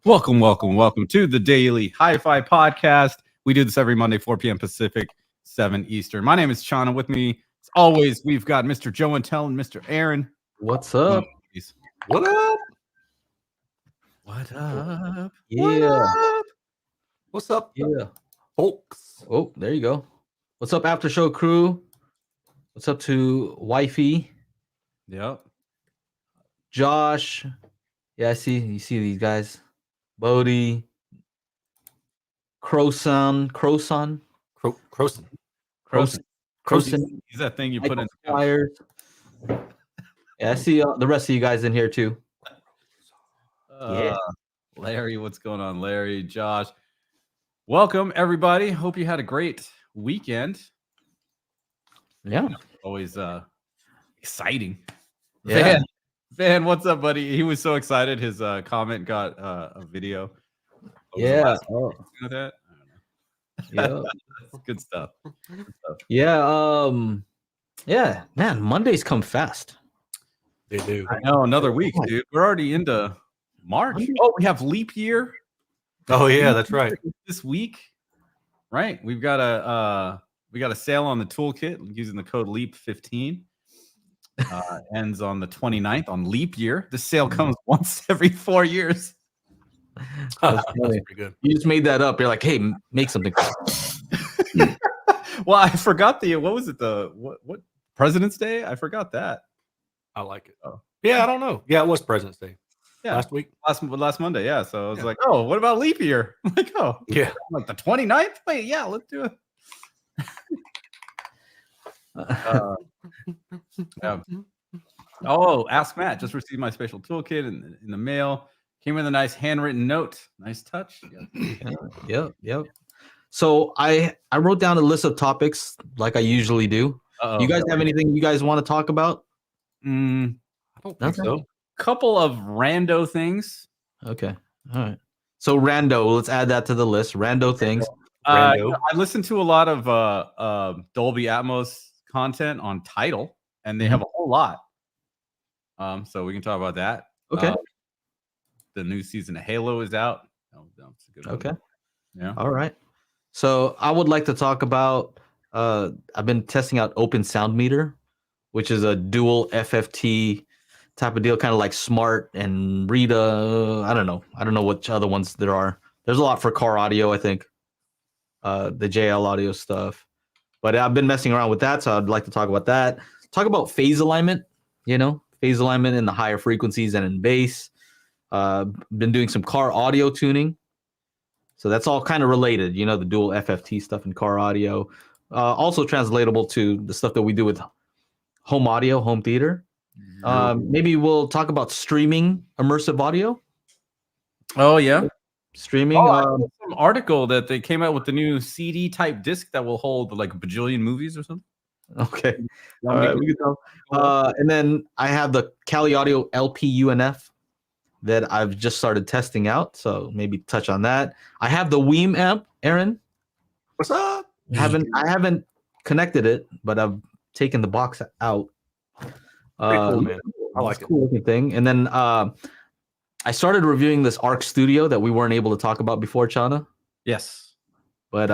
Welcome to the Daily HiFi Podcast. We do this every Monday, 4 p.m. Pacific, 7 Eastern. My name is Chana. With me, as always, we've got Mr. Joe and Tell and Mr. Aaron. What's up? What up? What up? Yeah. What up? What's up, Yeah. folks? Oh, there you go. What's up, After Show crew? What's up to Wifey? Yep. Josh. Yeah, I see. You see these guys. Bodie. Croson. Croson. He's that thing you put in. Flyers. Yeah, I see the rest of you guys in here too. Yeah. Larry, what's going on, Larry? Josh. Welcome, everybody. Hope you had a great weekend. Yeah. Always exciting. Yeah. Van, what's up, buddy? He was so excited. His comment got a video. Yeah. Oh. That? I don't know. Yeah. Good stuff. Yeah. Yeah, man, Mondays come fast. They do. I know, another week, dude. We're already into March. Oh, we have leap year. Oh yeah, that's right. This week, right? We've got a sale on the toolkit using the code LEAP15. Ends on the 29th on leap year. The sale comes once every 4 years. That's pretty good. You just made that up. You're like, hey, make something. Well, I forgot what was it? What President's Day? I forgot that. I like it. Oh. Yeah, I don't know. Yeah, it was President's Day. Yeah, last week. Last Monday. Yeah. So I was Yeah. like, oh, what about leap year? I'm like, oh, Yeah. I'm like the 29th? Wait, yeah, let's do it. Yeah. Oh, Ask Matt. Just received my special toolkit in the mail. Came with a nice handwritten note. Nice touch. Yeah. Yep. So I wrote down a list of topics like I usually do. You guys have anything you guys want to talk about? I don't think so. Couple of rando things. Okay. All right. So rando, let's add that to the list. Rando things. I listen to a lot of Dolby Atmos content on Tidal, and they have a whole lot. So we can talk about that. Okay. The new season of Halo is out. That's a good one. Okay. Yeah. All right. So I would like to talk about I've been testing out Open Sound Meter, which is a dual FFT type of deal, kind of like Smart and Rita. I don't know which other ones there are. There's a lot for car audio, I think. The JL audio stuff. But I've been messing around with that, so I'd like to talk about that. Talk about phase alignment, phase alignment in the higher frequencies and in bass. Been doing some car audio tuning. So that's all kind of related, the dual FFT stuff in car audio. Also translatable to the stuff that we do with home audio, home theater. Maybe we'll talk about streaming immersive audio. Oh, yeah. Streaming. Some article that they came out with the new CD type disc that will hold like a bajillion movies or something. Okay. All right. We can talk. And then I have the Cali Audio LP UNF that I've just started testing out. So maybe touch on that. I have the Weem amp, Aaron. What's up? I haven't connected it, but I've taken the box out. Cool, man. I like it. Cool looking thing. And then I started reviewing this Arc Studio that we weren't able to talk about before, Chana. Yes. But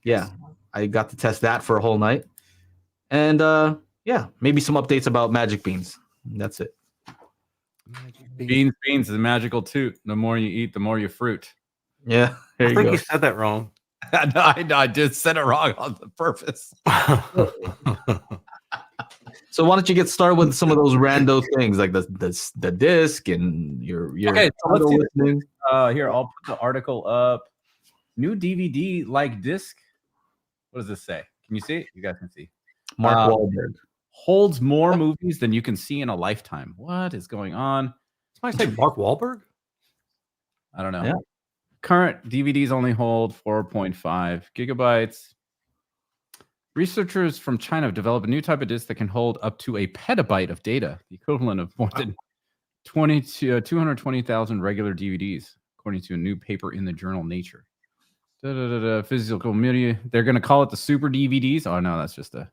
yeah, I got to test that for a whole night. And yeah, maybe some updates about Magic Beans. That's it. Beans is a magical toot. The more you eat, the more you fruit. Yeah. I think you said that wrong. I did said it wrong on purpose. So why don't you get started with some of those rando things like the disc and your okay, so let's do listening. Here, I'll put the article up. New DVD like disc. What does this say? Can you see it? You guys can see. Mark Wahlberg holds more movies than you can see in a lifetime. What is going on? Somebody say Mark Wahlberg? I don't know. Yeah. Current DVDs only hold 4.5 gigabytes. Researchers from China have developed a new type of disc that can hold up to a petabyte of data, the equivalent of more than 220,000 regular DVDs, according to a new paper in the journal Nature. Physical media. They're going to call it the super DVDs. Oh, no, that's just a...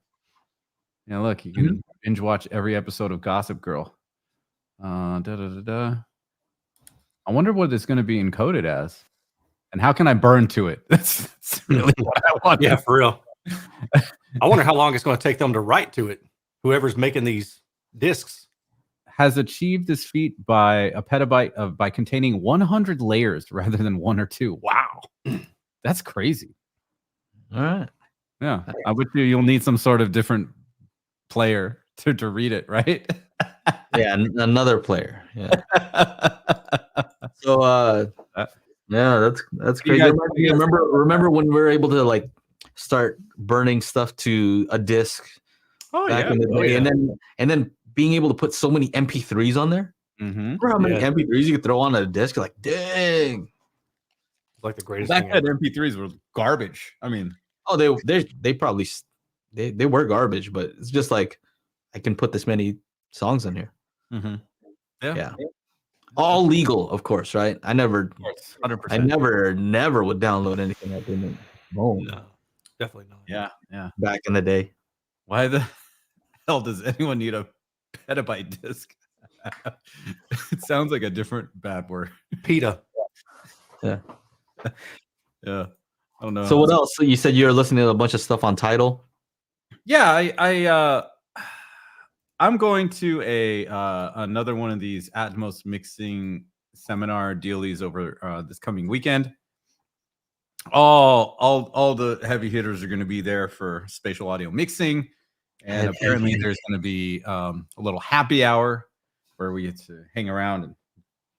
look, you can binge watch every episode of Gossip Girl. I wonder what it's going to be encoded as, and how can I burn to it? That's really what I want. Yeah, for real. I wonder how long it's going to take them to write to it. Whoever's making these discs has achieved this feat by a petabyte by containing 100 layers rather than 1 or 2. Wow, that's crazy. All right. Yeah, I bet you'll need some sort of different player to read it, right? Yeah, another player. Yeah. So yeah, that's crazy. Remember when we were able to like start burning stuff to a disc back in the day, and then being able to put so many MP3s on there. Remember how many MP3s you could throw on a disc? You're like, dang! It's like the greatest back thing. then, MP3s were garbage. I mean, they probably they were garbage, but it's just like I can put this many songs in here. Yeah. All legal, of course, right? I never, 100%. I never would download anything that didn't. No, definitely not. Yeah. Back in the day. Why the hell does anyone need a petabyte disc? It sounds like a different bad word. PETA. Yeah. Yeah. I don't know. So what else? So you said you were listening to a bunch of stuff on Tidal. Yeah, I'm going to another one of these Atmos mixing seminar dealies over this coming weekend. All the heavy hitters are going to be there for spatial audio mixing, and apparently there's going to be a little happy hour where we get to hang around and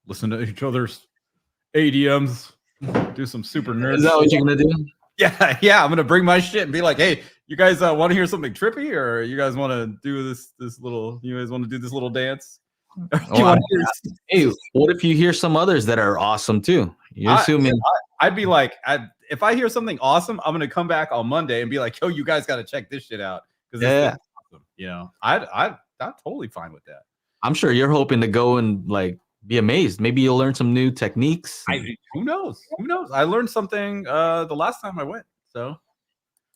listen to each other's ADMs, do some super nerd. Is that what you're gonna do? Yeah. I'm gonna bring my shit and be like, hey, you guys want to hear something trippy, or you guys want to do this little? You guys want to do this little dance? Hey, what if you hear some others that are awesome too? You're assuming I'd be like, if I hear something awesome, I'm gonna come back on Monday and be like, yo, you guys got to check this shit out because it's awesome. You know, I'm totally fine with that. I'm sure you're hoping to go and like be amazed. Maybe you'll learn some new techniques. Who knows? I learned something the last time I went. So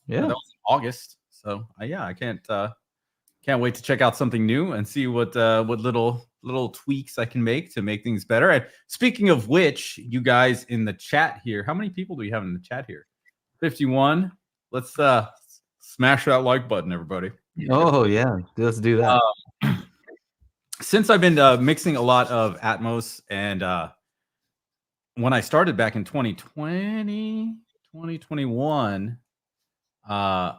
yeah, that was in August. So I can't wait to check out something new and see what little tweaks I can make to make things better. And speaking of which, you guys in the chat here, how many people do we have in the chat here? 51. Let's smash that like button, everybody. Oh yeah, let's do that. Since I've been mixing a lot of Atmos, and when I started back in 2020, 2021, I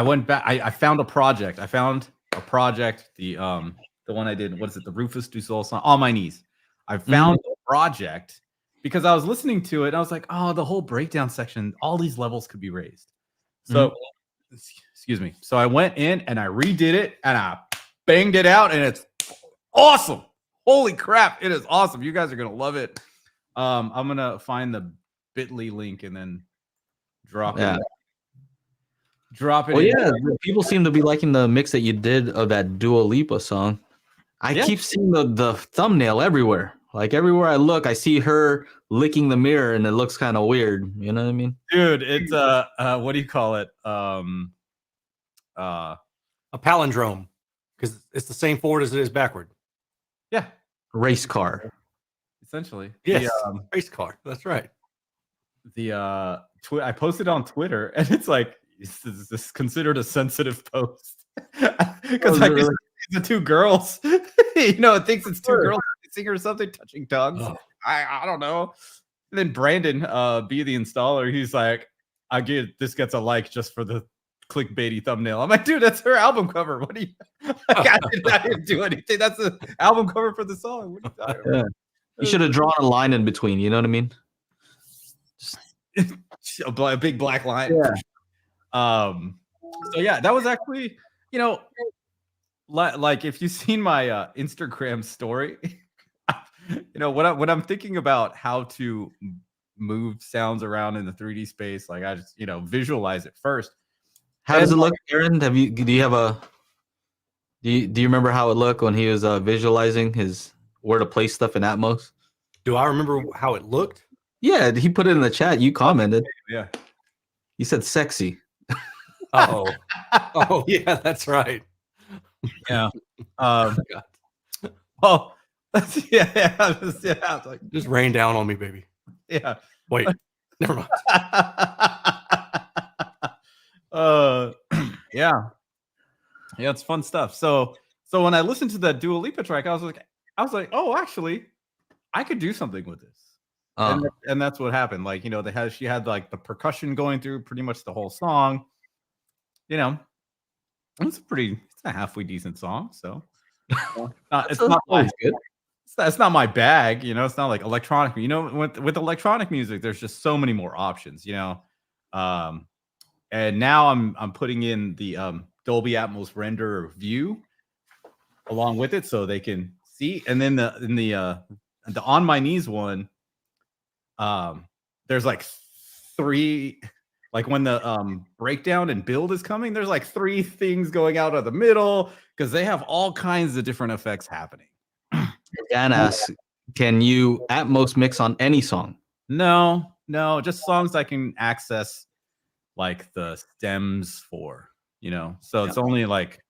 went back. I found a project. The one I did. What is it? The Rufus Du Sol song, On My Knees. I found a project because I was listening to it and I was like, oh, the whole breakdown section, all these levels could be raised. So, excuse me. So I went in and I redid it and I banged it out, and it's awesome. Holy crap, it is awesome. You guys are gonna love it. I'm gonna find the bit.ly link and then drop it. Drop it. Well, yeah, people seem to be liking the mix that you did of that Dua Lipa song. I keep seeing the thumbnail everywhere. Like everywhere I look, I see her licking the mirror, and it looks kind of weird. You know what I mean? Dude, it's what do you call it? A palindrome. Because it's the same forward as it is backward. Yeah. Race car. Essentially. Yes. Race car. That's right. I posted on Twitter, and it's like, is this considered a sensitive post? Because I guess the two girls, it thinks it's two girls kissing or something, touching tongues. Oh. I don't know. And then Brandon, be the installer, he's like, this gets a like just for the clickbaity thumbnail. I'm like, dude, that's her album cover. What do you? I didn't do anything. That's the album cover for the song. What are you talking about? You should have drawn a line in between. You know what I mean? A big black line. Yeah. So yeah, that was actually, like if you've seen my Instagram story, when I'm thinking about how to move sounds around in the 3D space, like I just visualize it first. How does it look, Aaron? Do you remember how it looked when he was visualizing where to place stuff in Atmos? Do I remember how it looked? Yeah, he put it in the chat. You commented. Yeah. You said sexy. Oh, yeah, that's right. Yeah. Well, yeah, it's like, Just rain down on me, baby. yeah. Wait, never mind. Yeah, it's fun stuff. So when I listened to that Dua Lipa track, I was like, oh, actually, I could do something with this. And that's what happened. Like, you know, she had like the percussion going through pretty much the whole song. You know, it's a halfway decent song. So it's not always good. It's not my bag, you know. It's not like electronic. You know, with electronic music, there's just so many more options, you know. And now I'm putting in the Dolby Atmos render view along with it, so they can see. And then the On My Knees one, there's like 3, like when the breakdown and build is coming, there's like 3 things going out of the middle because they have all kinds of different effects happening. Dan asks, can you Atmos mix on any song? No, just songs I can access like the stems for, you know. So it's only like,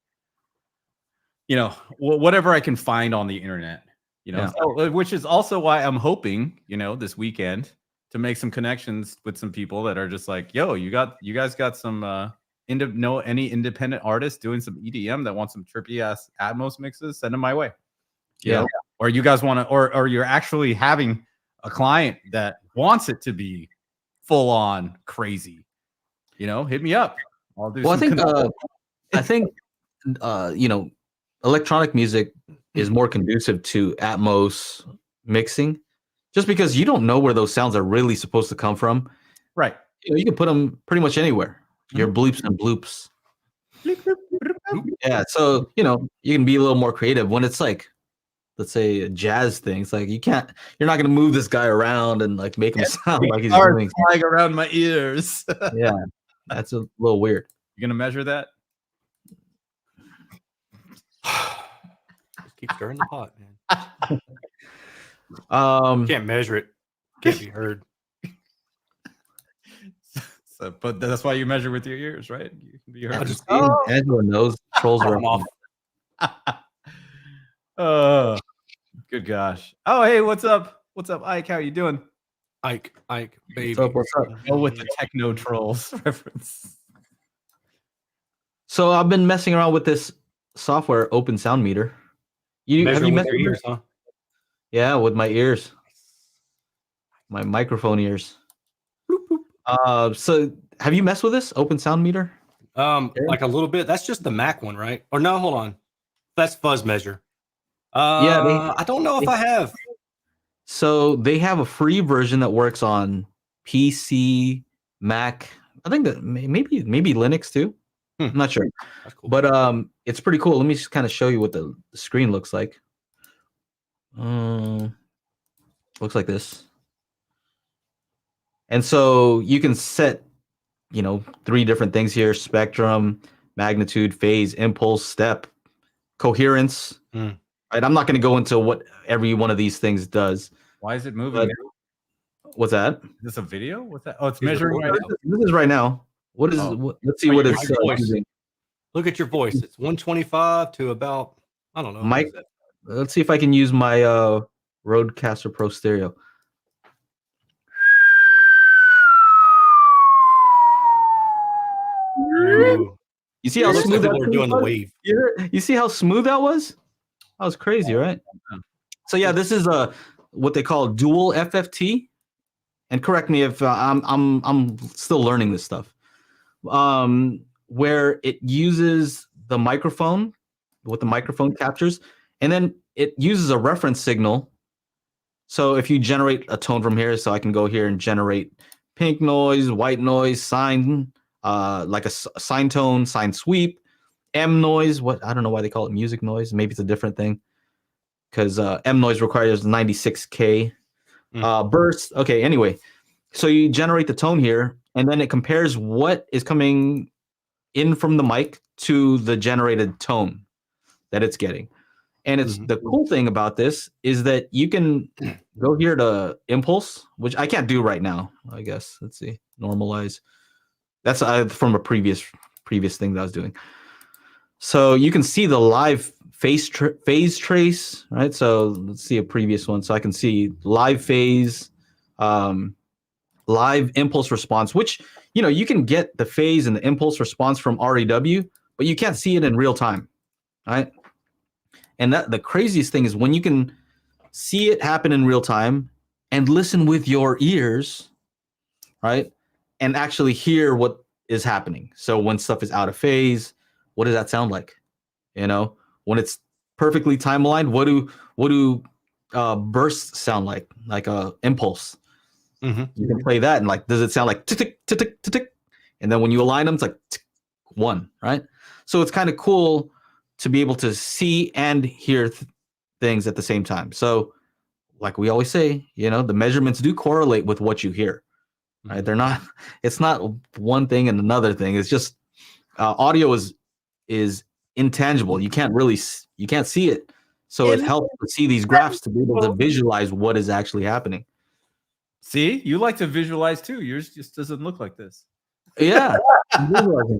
you know, whatever I can find on the internet, you know. So, which is also why I'm hoping, you know, this weekend to make some connections with some people that are just like, yo, you guys got some any independent artists doing some EDM that want some trippy ass Atmos mixes, send them my way. You know? Or you guys want to, or you're actually having a client that wants it to be full on crazy, you know, hit me up. I'll do. Well, I think you know, electronic music is more conducive to Atmos mixing, just because you don't know where those sounds are really supposed to come from. Right. You know, you can put them pretty much anywhere. Your bleeps and bloops. Yeah. So, you know, you can be a little more creative when it's like, let's say a jazz thing. It's like you're not gonna move this guy around and like make him sound like he's doing flying around my ears. Yeah, that's a little weird. You gonna measure that? Just keep stirring the pot, man. Can't measure it. Can't be heard. So, but that's why you measure with your ears, right? You can be heard. Angela knows trolls are off. Good gosh. Oh, hey, what's up? What's up, Ike? How you doing? Ike, baby. What's up? Go with the techno trolls reference. So I've been messing around with this software, Open Sound Meter. Have you met your ears, huh? Yeah, with my ears, my microphone ears. So have you messed with this Open Sound Meter? Like a little bit. That's just the Mac one, right? Or no, hold on. That's Fuzz Measure. I don't know if I have. So they have a free version that works on PC, Mac. I think that maybe Linux too. I'm not sure. That's cool. But it's pretty cool. Let me just kind of show you what the screen looks like. Looks like this. And so you can set, you know, 3 different things here: spectrum, magnitude, phase, impulse, step, coherence. Right? I'm not going to go into what every one of these things does. Why is it moving? What's that? Is this a video? What's that? Oh, it's measuring right now. This is right now. What is? Let's see what it's using. Look at your voice. It's 125 to about, I don't know. Mike, let's see if I can use my Rodecaster Pro Stereo. Ooh. You see how smooth that we're doing the wave. You see how smooth that was? That was crazy, right? So yeah, this is what they call dual FFT. And correct me if I'm still learning this stuff. Where it uses the microphone, what the microphone captures, and then it uses a reference signal. So if you generate a tone from here, so I can go here and generate pink noise, white noise, sine, like a sine tone, sine sweep, M noise. What, I don't know why they call it music noise. Maybe it's a different thing, because M noise requires 96K burst. Okay, anyway, so you generate the tone here, and then it compares what is coming in from the mic to the generated tone that it's getting. And it's the cool thing about this is that you can go here to impulse, which I can't do right now, I guess. Let's see, normalize. That's from a previous thing that I was doing. So you can see the live phase trace, right? So let's see a previous one. So I can see live phase, live impulse response, which, you can get the phase and the impulse response from REW, but you can't see it in real time, right? And that the craziest thing is when you can see it happen in real time and listen with your ears, right? And actually hear what is happening. So when stuff is out of phase, what does that sound like? When it's perfectly time aligned, what do bursts sound like a impulse? Mm-hmm. You can play that and does it sound like tick tick tick tick? And then when you align them, it's like tick, one, right? So it's kind of cool to be able to see and hear things at the same time. So like we always say, the measurements do correlate with what you hear, right? They're not, it's not one thing and another thing. It's just audio is intangible. You can't see it. So it helps to see these graphs to be able to visualize what is actually happening. See, you like to visualize too. Yours just doesn't look like this. Yeah. I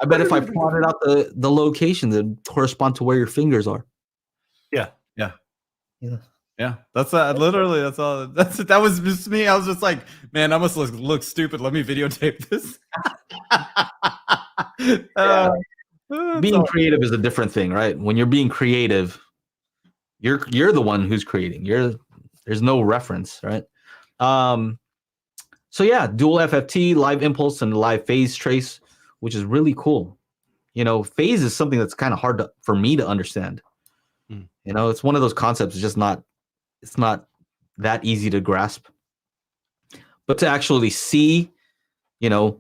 bet if I plotted out the location that correspond to where your fingers are. Yeah. That's literally that's all. That was just me. I was just like, man, I must look stupid. Let me videotape this. Being creative is a different thing, right? When you're being creative, you're the one who's creating. There's no reference, right? So yeah, dual FFT, live impulse, and live phase trace, which is really cool. Phase is something that's kind of hard for me to understand. It's one of those concepts. It's not that easy to grasp. But to actually see, when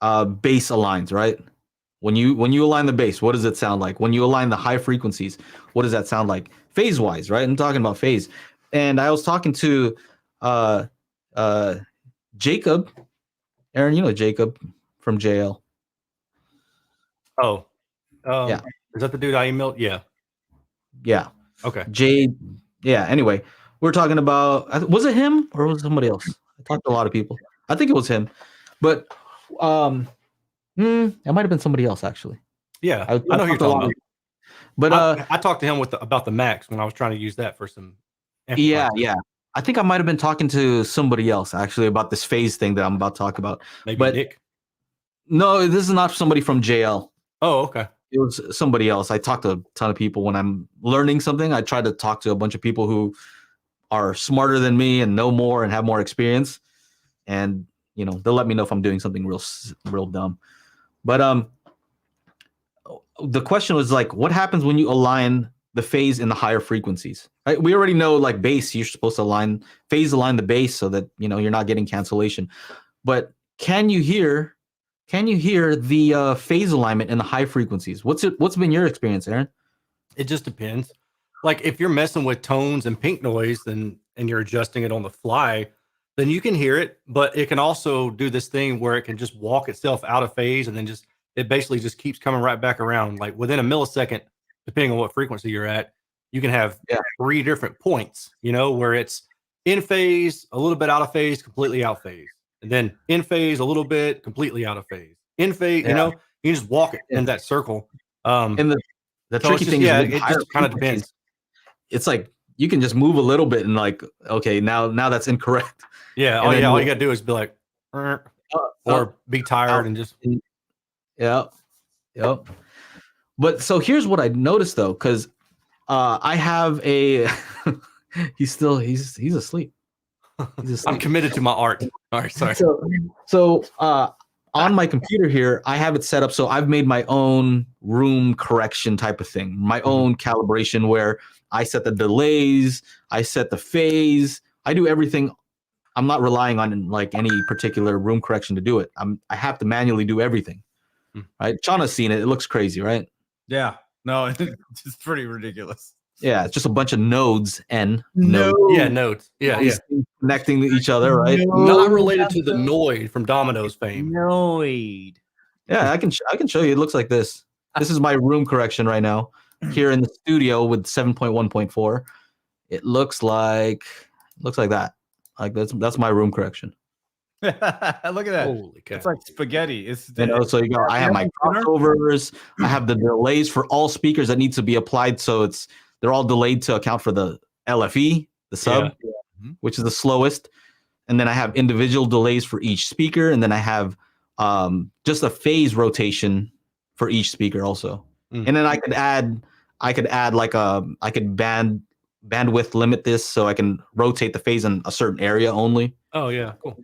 bass aligns, right? When you align the bass, what does it sound like? When you align the high frequencies, what does that sound like? Phase wise, right? I'm talking about phase. And I was talking to Jacob. Aaron, Jacob from JL. Oh. Yeah. Is that the dude I emailed? Yeah. Yeah. Okay. Yeah. Anyway, we're talking about, was it him or was it somebody else? I talked to a lot of people. I think it was him, but it might have been somebody else actually. Yeah, I know who you're talking about. But I talked to him about the Max when I was trying to use that for some. Yeah. I think I might have been talking to somebody else actually about this phase thing that I'm about to talk about. Maybe Nick. No, this is not somebody from JL. Oh, okay. It was somebody else. I talked to a ton of people when I'm learning something. I try to talk to a bunch of people who are smarter than me and know more and have more experience. And, they'll let me know if I'm doing something real dumb. But the question was what happens when you align the phase in the higher frequencies? Right? We already know bass, you're supposed to align the bass so that, you're not getting cancellation. But can you hear the phase alignment in the high frequencies? What's been your experience, Aaron? It just depends. If you're messing with tones and pink noise and you're adjusting it on the fly, then you can hear it, but it can also do this thing where it can just walk itself out of phase and then it basically just keeps coming right back around. Within a millisecond, depending on what frequency you're at, you can have 3 different points, where it's in phase, a little bit out of phase, completely out of phase. And then in phase, a little bit, completely out of phase. In phase, you just walk it in that circle. And the tricky thing is, it just kind of depends. It's you can just move a little bit and okay, now that's incorrect. Yeah, all you gotta do is be like, or be tired and just. Yep. But so here's what I noticed though, because I have a. he's asleep. I'm committed to my art. All right, sorry. So on my computer here, I have it set up so I've made my own room correction type of thing, my own calibration where I set the delays, I set the phase, I do everything. I'm not relying on any particular room correction to do it. I have to manually do everything. Right? Chana's seen it. It looks crazy, right? Yeah. No, it's pretty ridiculous. Yeah, it's just a bunch of nodes and nodes. Yeah, nodes. Yeah. Connecting to each other, right? Not related to the Noid from Domino's fame. Noid. Yeah, I can show you. It looks like this. This is my room correction right now here in the studio with 7.1.4. It looks like that. That's my room correction. Look at that. Holy cow. It's like spaghetti. It's So you go. I have my crossovers. I have the delays for all speakers that need to be applied. So they're all delayed to account for the LFE, the sub, which is the slowest. And then I have individual delays for each speaker, and then I have just a phase rotation for each speaker also. And then I could add like I could bandwidth limit this so I can rotate the phase in a certain area only. Oh yeah, cool.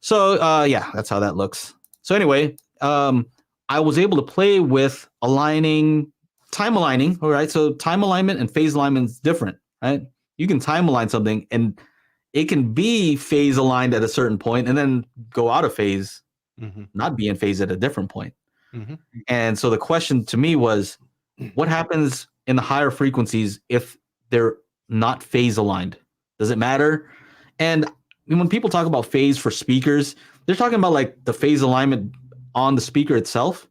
So yeah, that's how that looks. So anyway, I was able to play with time aligning. All right, so time alignment and phase alignment is different, right? You can time align something and it can be phase aligned at a certain point and then go out of phase, not be in phase at a different point. And so the question to me was, what happens in the higher frequencies if they're not phase aligned? Does it matter? And when people talk about phase for speakers, they're talking about like the phase alignment on the speaker itself.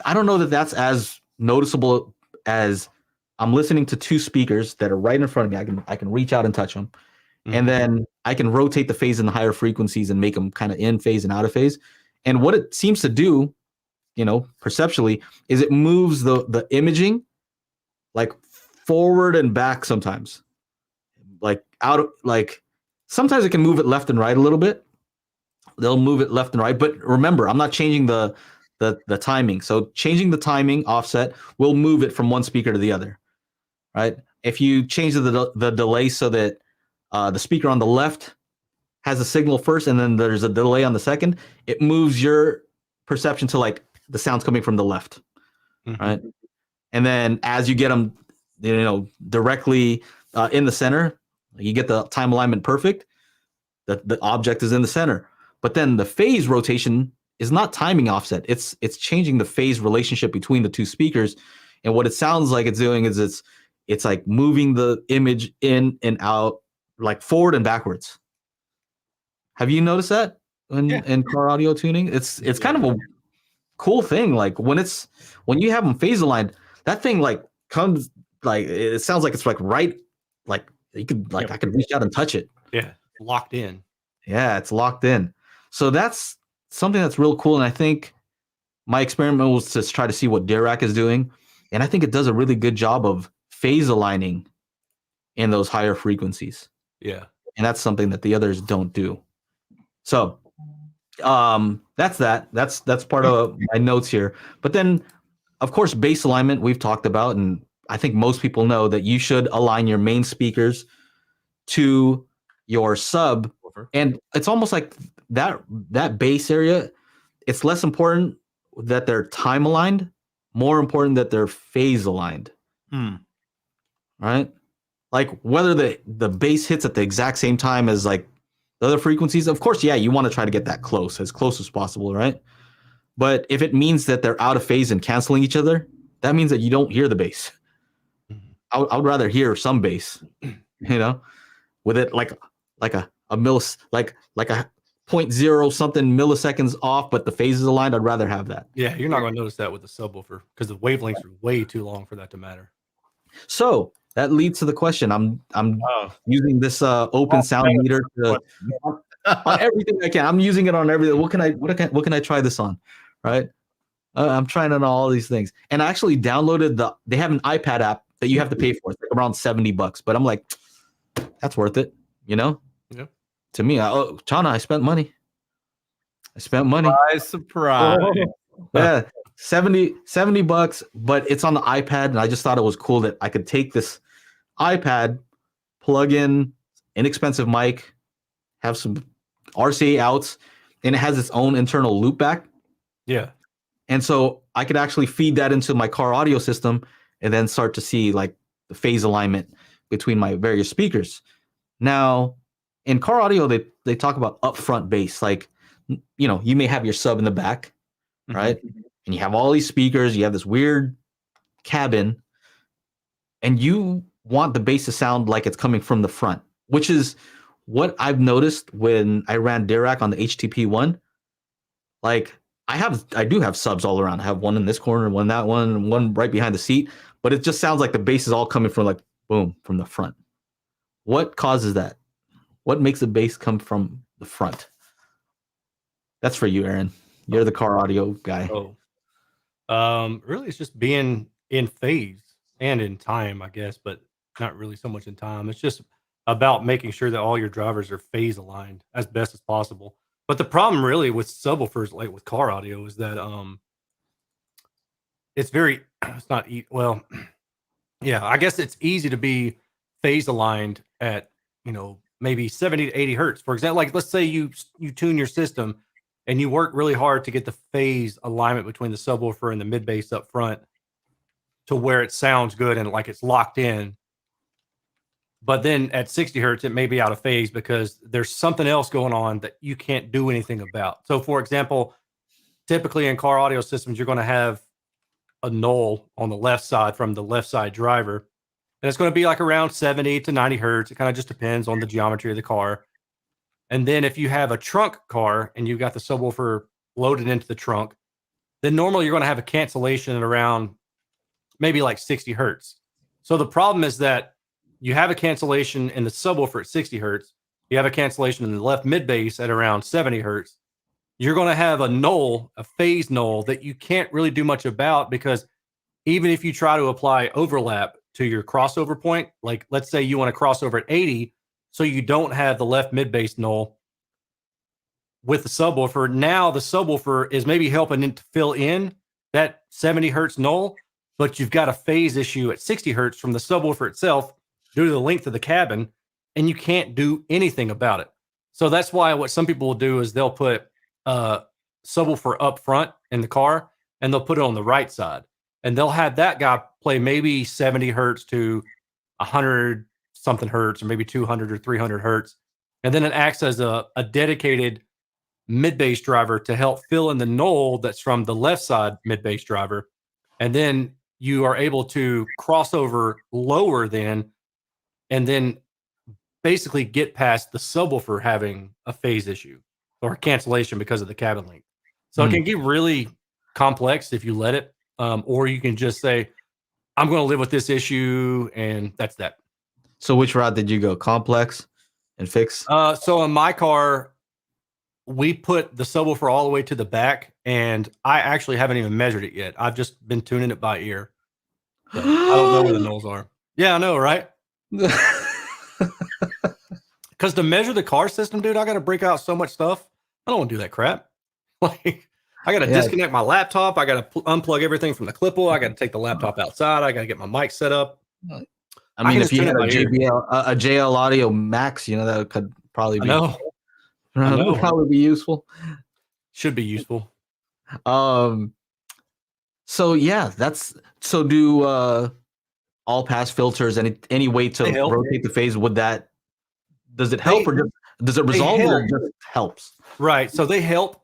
I don't know that that's as noticeable as I'm listening to two speakers that are right in front of me. I can reach out and touch them. And then I can rotate the phase in the higher frequencies and make them kind of in phase and out of phase. And what it seems to do, perceptually, is it moves the imaging like forward and back sometimes. Sometimes it can move it left and right a little bit. They'll move it left and right. But remember, I'm not changing the timing. So changing the timing offset will move it from one speaker to the other, right? If you change the delay so that the speaker on the left has a signal first and then there's a delay on the second, it moves your perception to like the sound's coming from the left, right? And then as you get them, directly in the center, you get the time alignment perfect. The object is in the center. But then the phase rotation is not timing offset. It's changing the phase relationship between the two speakers. And what it sounds like it's doing is it's like moving the image in and out, like forward and backwards. Have you noticed that in car audio tuning? It's kind of a cool thing. Like when you have them phase aligned, that thing like comes like it sounds like it's like right, like you could like I could reach out and touch it. Yeah, locked in. Yeah, it's locked in. So that's something that's real cool. And I think my experiment was to try to see what Dirac is doing, and I think it does a really good job of phase aligning in those higher frequencies. Yeah, and that's something that the others don't do. So that's part of my notes here. But then, of course, bass alignment we've talked about, and I think most people know that you should align your main speakers to your sub, and it's almost like that bass area. It's less important that they're time aligned, more important that they're phase aligned. Right? Like whether the bass hits at the exact same time as like the other frequencies, of course, yeah, you want to try to get that close as possible, right? But if it means that they're out of phase and canceling each other, that means that you don't hear the bass. I would rather hear some bass, with it like a point zero something milliseconds off, but the phase is aligned. I'd rather have that. Yeah, you're not going to notice that with the subwoofer because the wavelengths are way too long for that to matter. So that leads to the question. I'm using this open sound meter on everything I can. I'm using it on everything. What can I try this on? Right? I'm trying on all these things. And I actually downloaded they have an iPad app that you have to pay for. It's like around $70, but I'm like, that's worth it, Yeah. To me, Chana, I spent money. Surprise. Yeah. $70, but it's on the iPad, and I just thought it was cool that I could take this iPad, plug in inexpensive mic, have some RCA outs, and it has its own internal loopback. Yeah. And so I could actually feed that into my car audio system and then start to see like the phase alignment between my various speakers. Now, in car audio, they talk about upfront bass. Like, you may have your sub in the back, right? And you have all these speakers, you have this weird cabin, and you want the bass to sound like it's coming from the front, which is what I've noticed when I ran Dirac on the HTP1. Like I do have subs all around. I have one in this corner, one in that one, and one right behind the seat, but it just sounds like the bass is all coming from like boom from the front. What causes that? What makes the bass come from the front. That's for you, Aaron. You're the car audio guy. Really, it's just being in phase and in time, I guess, but not really so much in time. It's just about making sure that all your drivers are phase aligned as best as possible. But the problem really with subwoofers, like with car audio, is that it's very it's not well, yeah, I guess it's easy to be phase aligned at maybe 70 to 80 hertz. For example, like let's say you tune your system and you work really hard to get the phase alignment between the subwoofer and the mid bass up front to where it sounds good and like it's locked in. But then at 60 hertz, it may be out of phase because there's something else going on that you can't do anything about. So, for example, typically in car audio systems, you're going to have a null on the left side from the left side driver. And it's going to be like around 70 to 90 hertz. It kind of just depends on the geometry of the car. And then if you have a trunk car and you've got the subwoofer loaded into the trunk, then normally you're going to have a cancellation at around maybe like 60 hertz. So the problem is that you have a cancellation in the subwoofer at 60 hertz. You have a cancellation in the left mid bass at around 70 hertz. You're going to have a null, a phase null that you can't really do much about because even if you try to apply overlap to your crossover point, like let's say you want to cross over at 80, so you don't have the left mid bass null with the subwoofer. Now the subwoofer is maybe helping it to fill in that 70 hertz null, but you've got a phase issue at 60 hertz from the subwoofer itself due to the length of the cabin, and you can't do anything about it. So that's why what some people will do is they'll put subwoofer up front in the car, and they'll put it on the right side, and they'll have that guy play maybe 70 hertz to 100 something hertz, or maybe 200 or 300 hertz, and then it acts as a dedicated mid bass driver to help fill in the null that's from the left side mid bass driver, and then you are able to cross over lower then, and then basically get past the subwoofer having a phase issue or cancellation because of the cabin length. So it can get really complex if you let it, or you can just say, I'm going to live with this issue, and that's that. So which route did you go? Complex and fix? So in my car, we put the subwoofer all the way to the back, and I actually haven't even measured it yet. I've just been tuning it by ear. So I don't know where the nulls are. Yeah, I know, right? Because to measure the car system, dude, I got to break out so much stuff. I don't want to do that crap. Like, I got to disconnect my laptop. I got to unplug everything from the clipple. I got to take the laptop outside. I got to get my mic set up. I mean, if you had a JL Audio Max, that could probably be. That would probably be useful. Should be useful. So yeah, so do all pass filters any way to rotate the phase? Does it help, or does it resolve, or it just helps? Right. So they help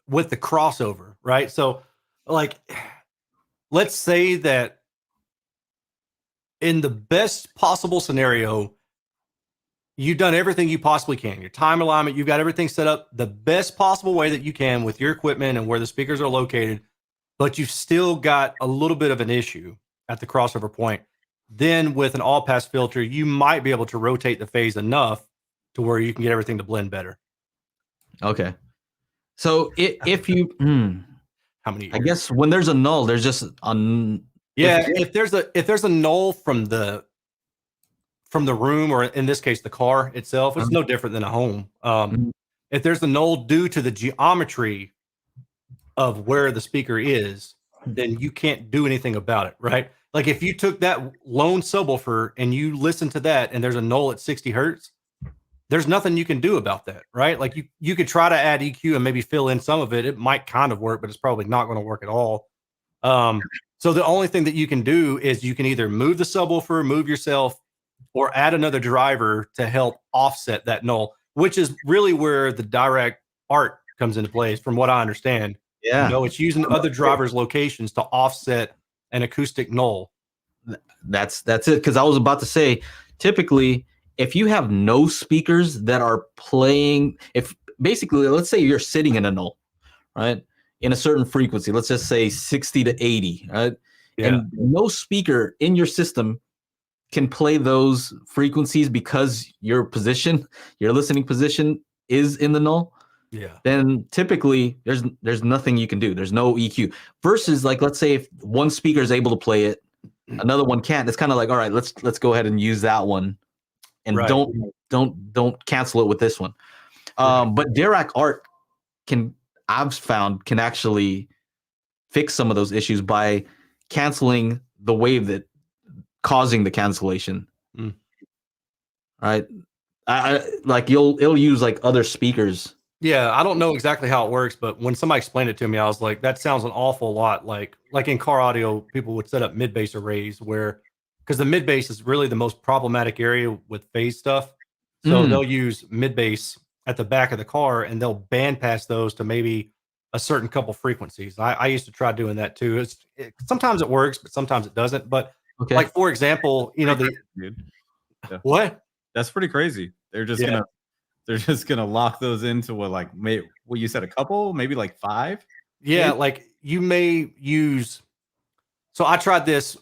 with the crossover, right? So like, let's say that in the best possible scenario, you've done everything you possibly can. Your time alignment, you've got everything set up the best possible way that you can with your equipment and where the speakers are located, but you've still got a little bit of an issue at the crossover point. Then with an all pass filter, you might be able to rotate the phase enough to where you can get everything to blend better. Okay. So if you, how many years? I guess when there's a null, there's just if there's a null from the room, or in this case the car itself, it's no different than a home. If there's a null due to the geometry of where the speaker is, then you can't do anything about it, right? Like if you took that lone subwoofer and you listen to that and there's a null at 60 hertz, there's nothing you can do about that, right? Like you could try to add EQ and maybe fill in some of it. It might kind of work, but it's probably not going to work at all. So the only thing that you can do is you can either move the subwoofer, move yourself, or add another driver to help offset that null, which is really where the direct art comes into place, from what I understand. Yeah. It's using other drivers' locations to offset an acoustic null. That's it. Because I was about to say, typically, if you have no speakers that are playing, if basically, let's say you're sitting in a null, right, in a certain frequency, let's just say 60 to 80, right, and no speaker in your system can play those frequencies because your listening position is in the null, Yeah. then typically there's nothing you can do. There's no EQ. Versus like let's say if one speaker is able to play it, another one can't. It's kind of like, all right, let's go ahead and use that one, and Right. don't cancel it with this one. Right. But Dirac Art I've found can actually fix some of those issues by canceling the wave that causing the cancellation. Mm. Right. I like it'll use like other speakers. Yeah, I don't know exactly how it works, but when somebody explained it to me, I was like, that sounds an awful lot like in car audio, people would set up mid bass arrays where because the mid bass is really the most problematic area with phase stuff. So they'll use mid bass at the back of the car and they'll bandpass those to maybe a certain couple frequencies. I used to try doing that too. Sometimes it works, but sometimes it doesn't. But Okay. like for example, you know Dude. Yeah. what? That's pretty crazy. They're just gonna lock those into what you said, a couple, maybe like 5. Yeah, maybe? like you may use. So I tried this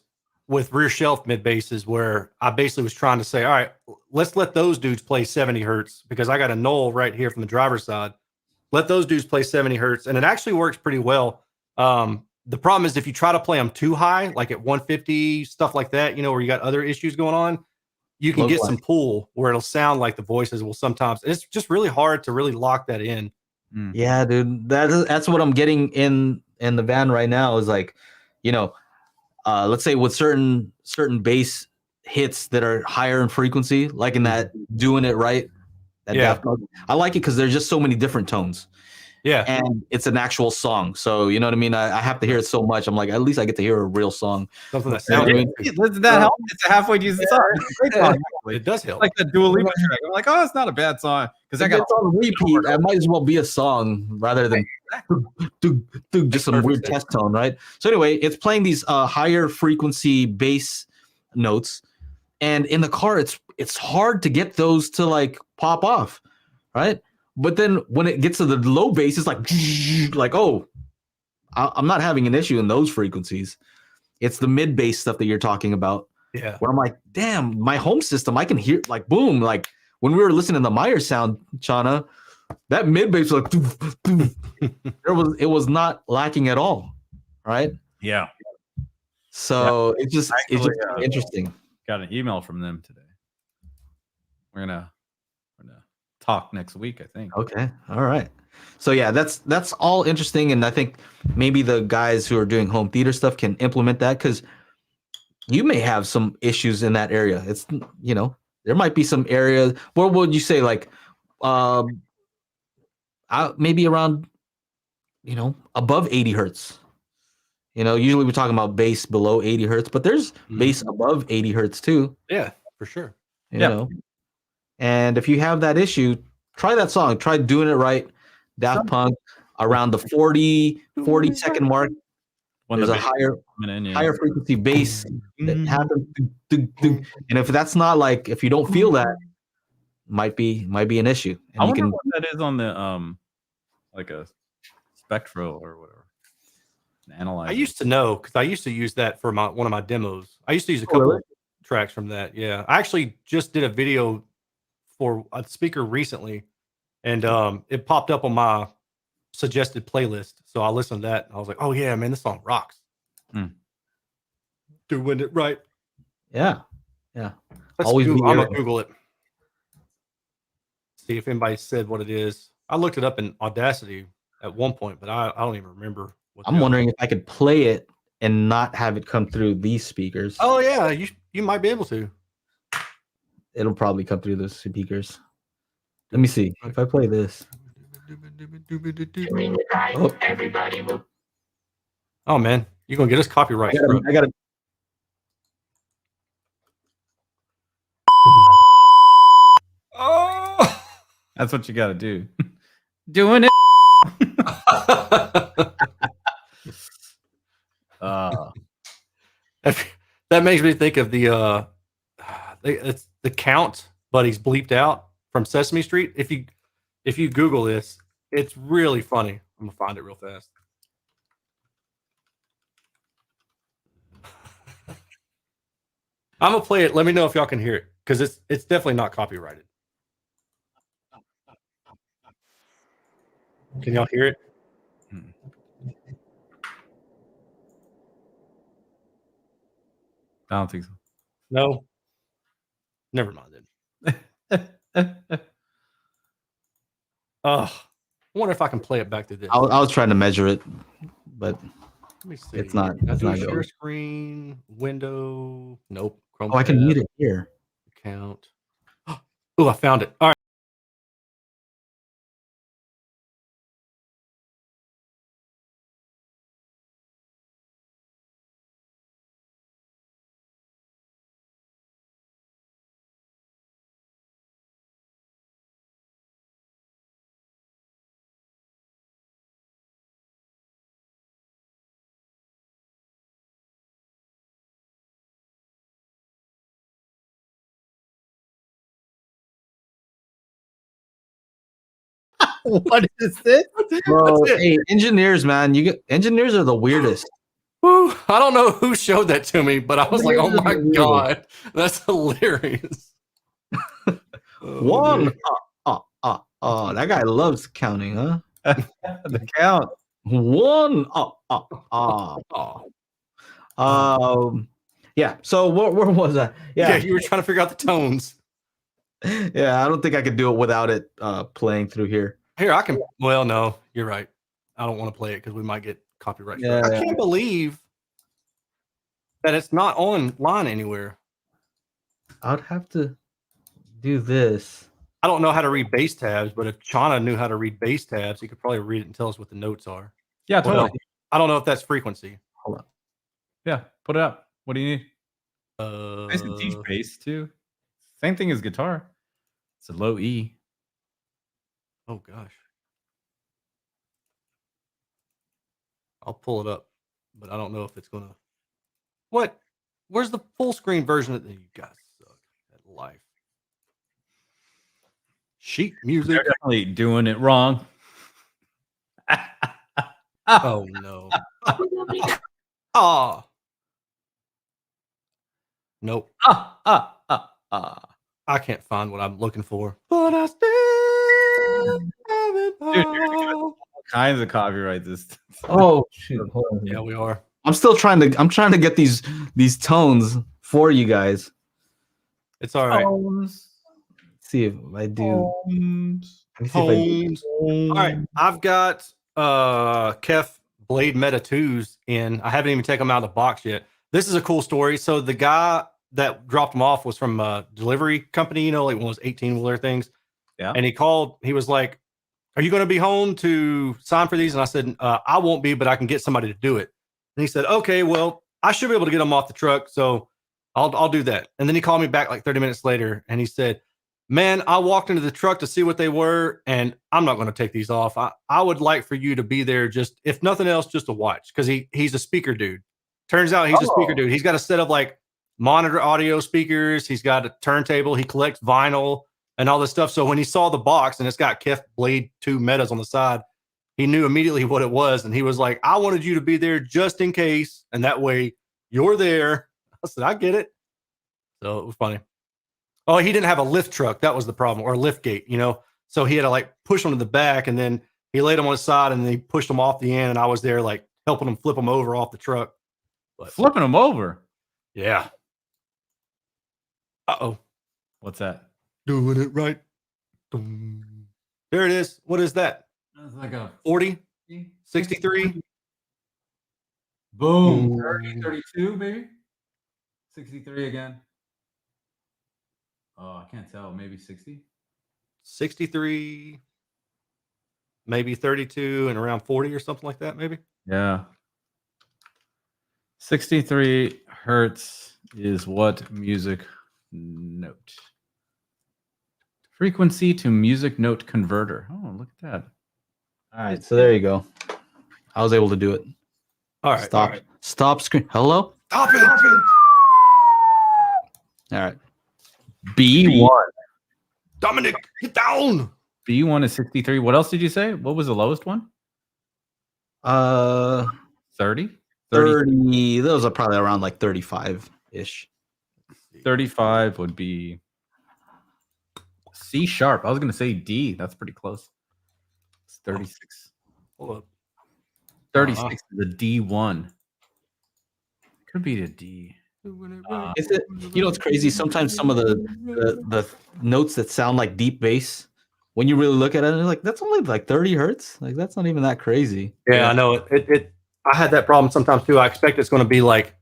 with rear shelf mid basses where I basically was trying to say, all right, let's let those dudes play 70 hertz because I got a null right here from the driver's side. Let those dudes play 70 hertz, and it actually works pretty well. The problem is if you try to play them too high, like at 150, stuff like that, where you got other issues going on, you can get some pull where it'll sound like the voices will sometimes. It's just really hard to really lock that in. Yeah, dude, that's what I'm getting in the van right now. Is like, let's say with certain bass hits that are higher in frequency, like in that doing it right. Yeah. I like it because there's just so many different tones. Yeah. And it's an actual song. So you know what I mean? I have to hear it so much. I'm like, at least I get to hear a real song. Something that sounds Doesn't that help? It's a halfway decent song. It's a great song, actually. It does help. Like the Dua Lipa track. I'm like, oh, it's not a bad song. Because I got on repeat. It might as well be a song rather than just some weird test tone, right? So anyway, it's playing these higher frequency bass notes. And in the car, it's hard to get those to like pop off, right? But then when it gets to the low bass, it's like oh, I'm not having an issue in those frequencies. It's the mid bass stuff that you're talking about. Yeah. Where I'm like, damn, my home system, I can hear like boom, like when we were listening to the Meyer sound, Chana, that mid bass was like it was not lacking at all, right? Yeah. So it's just interesting. Got an email from them today. We're gonna talk next week, I think. Okay. All right. So yeah, that's all interesting, and I think maybe the guys who are doing home theater stuff can implement that because you may have some issues in that area. It's there might be some areas. What would you say, like, maybe around above 80 hertz. Usually we're talking about bass below 80 hertz, but there's bass above 80 hertz too. Yeah, for sure. You know, and if you have that issue, try that song. Try doing it right. Daft Punk around the 40 second mark. When there's a higher frequency bass that happens, and if that's not like, if you don't feel that, might be an issue. And I wonder what that is on the like a Spectro or whatever. Analyze. I used to know because I used to use that for one of my demos. I used to use a couple of tracks from that. Yeah, I actually just did a video for a speaker recently, and it popped up on my suggested playlist. So I listened to that. And I was like, oh yeah, man, this song rocks. Doing it right. Yeah. I'm gonna Google it. See if anybody said what it is. I looked it up in Audacity at one point, but I don't even remember. I'm wondering if I could play it and not have it come through these speakers. Oh yeah, you might be able to. It'll probably come through the speakers. Let me see if I play this. Oh man, you're gonna get us copyright. I gotta. Oh, that's what you gotta do. Doing it. That makes me think of it's the Count, but he's bleeped out from Sesame Street. If you Google this, it's really funny. I'm gonna find it real fast. I'm gonna play it. Let me know if y'all can hear it because it's definitely not copyrighted. Can y'all hear it? I don't think No. Never mind then. so. I wonder if I can play it back to this. I was trying to measure it, but Let me see. it's not. Can I It's do not a share good. screen window. Nope. Chrome Oh, I can tab, mute it here. account. Oh, I found it. All right. What is this? Bro, That's it. hey, engineers, man, engineers are the weirdest. Whew, I don't know who showed that to me, but I was like, oh my Weird. God, that's hilarious. One. man. That guy loves counting, huh? The count. One. Oh. Yeah. So where was I? Yeah, Yeah. you were trying to figure out the tones. Yeah. I don't think I could do it without it playing through here. Here, I can. Well, no, you're right. I don't want to play it because we might get copyright strike. Yeah. I can't believe that it's not online anywhere. I'd have to do this. I don't know how to read base tabs, but if Chana knew how to read base tabs, he could probably read it and tell us what the notes are. Yeah, totally. Well, I don't know if that's frequency. Hold on. Yeah, put it up. What do you need? Uh, I can teach bass too. Same thing as guitar. It's a low E. oh gosh, I'll pull it up, but I don't know if it's gonna. What? Where's the full screen version of the? You guys suck at life. Sheet music. They're definitely doing it wrong. Oh no. Ah. Nope. I can't find what I'm looking for. But I still have it Dude, you're gonna get all. all kinds of copyright this. Oh shoot. Hold on. Yeah, we are. I'm still trying to get these tones for you guys. It's all right. Tones. See if I do. Tones. Let me see if I do. Tones. All right. I've got Kef Blade Meta 2s in. I haven't even taken them out of the box yet. This is a cool story. So the guy that dropped them off was from a delivery company, like one of those 18-wheeler things. Yeah. And he called, he was like, are you going to be home to sign for these? And I said, I won't be, but I can get somebody to do it. And he said, okay, well, I should be able to get them off the truck. So I'll do that. And then he called me back like 30 minutes later and he said, man, I walked into the truck to see what they were, and I'm not going to take these off. I would like for you to be there, just if nothing else, just to watch, because he's a speaker dude. Turns out he's a speaker dude. He's got a set of like monitor audio speakers. He's got a turntable. He collects vinyl and all this stuff. So when he saw the box and it's got Kef Blade 2 Metas on the side, he knew immediately what it was. And he was like, I wanted you to be there just in case. And that way you're there. I said, I get it. So it was funny. Oh, he didn't have a lift truck. That was the problem, or a lift gate, So he had to like push them to the back, and then he laid them on his side, and then he pushed them off the end. And I was there like helping him flip them over off the truck. But Flipping them over. yeah. Uh-oh. What's that? Doing it right. Boom. There it is. What is that? That's like a 40? 63? Boom. 30, 32, baby. 63 again. Oh, I can't tell. Maybe 60? 63, maybe 32, and around 40 or something like that, maybe. Yeah. 63 hertz is what music note? Frequency to music note converter. Oh, look at that. All right, so there you go. I was able to do it. All right. Stop. All right. Stop screen. Hello? Stop it. All right. B1. Dominic, get down. B1 is 63. What else did you say? What was the lowest one? 30? 30. Those are probably around like 35-ish. 35 would be C sharp. I was going to say D. That's pretty close. It's 36. Hold up. 36 is a D1. Could be a D. Is it? You know, it's crazy. Sometimes some of the notes that sound like deep bass, when you really look at it, you're like, that's only like 30 hertz. Like that's not even that crazy. Yeah, I know it. I had that problem sometimes too. I expect it's going to be like,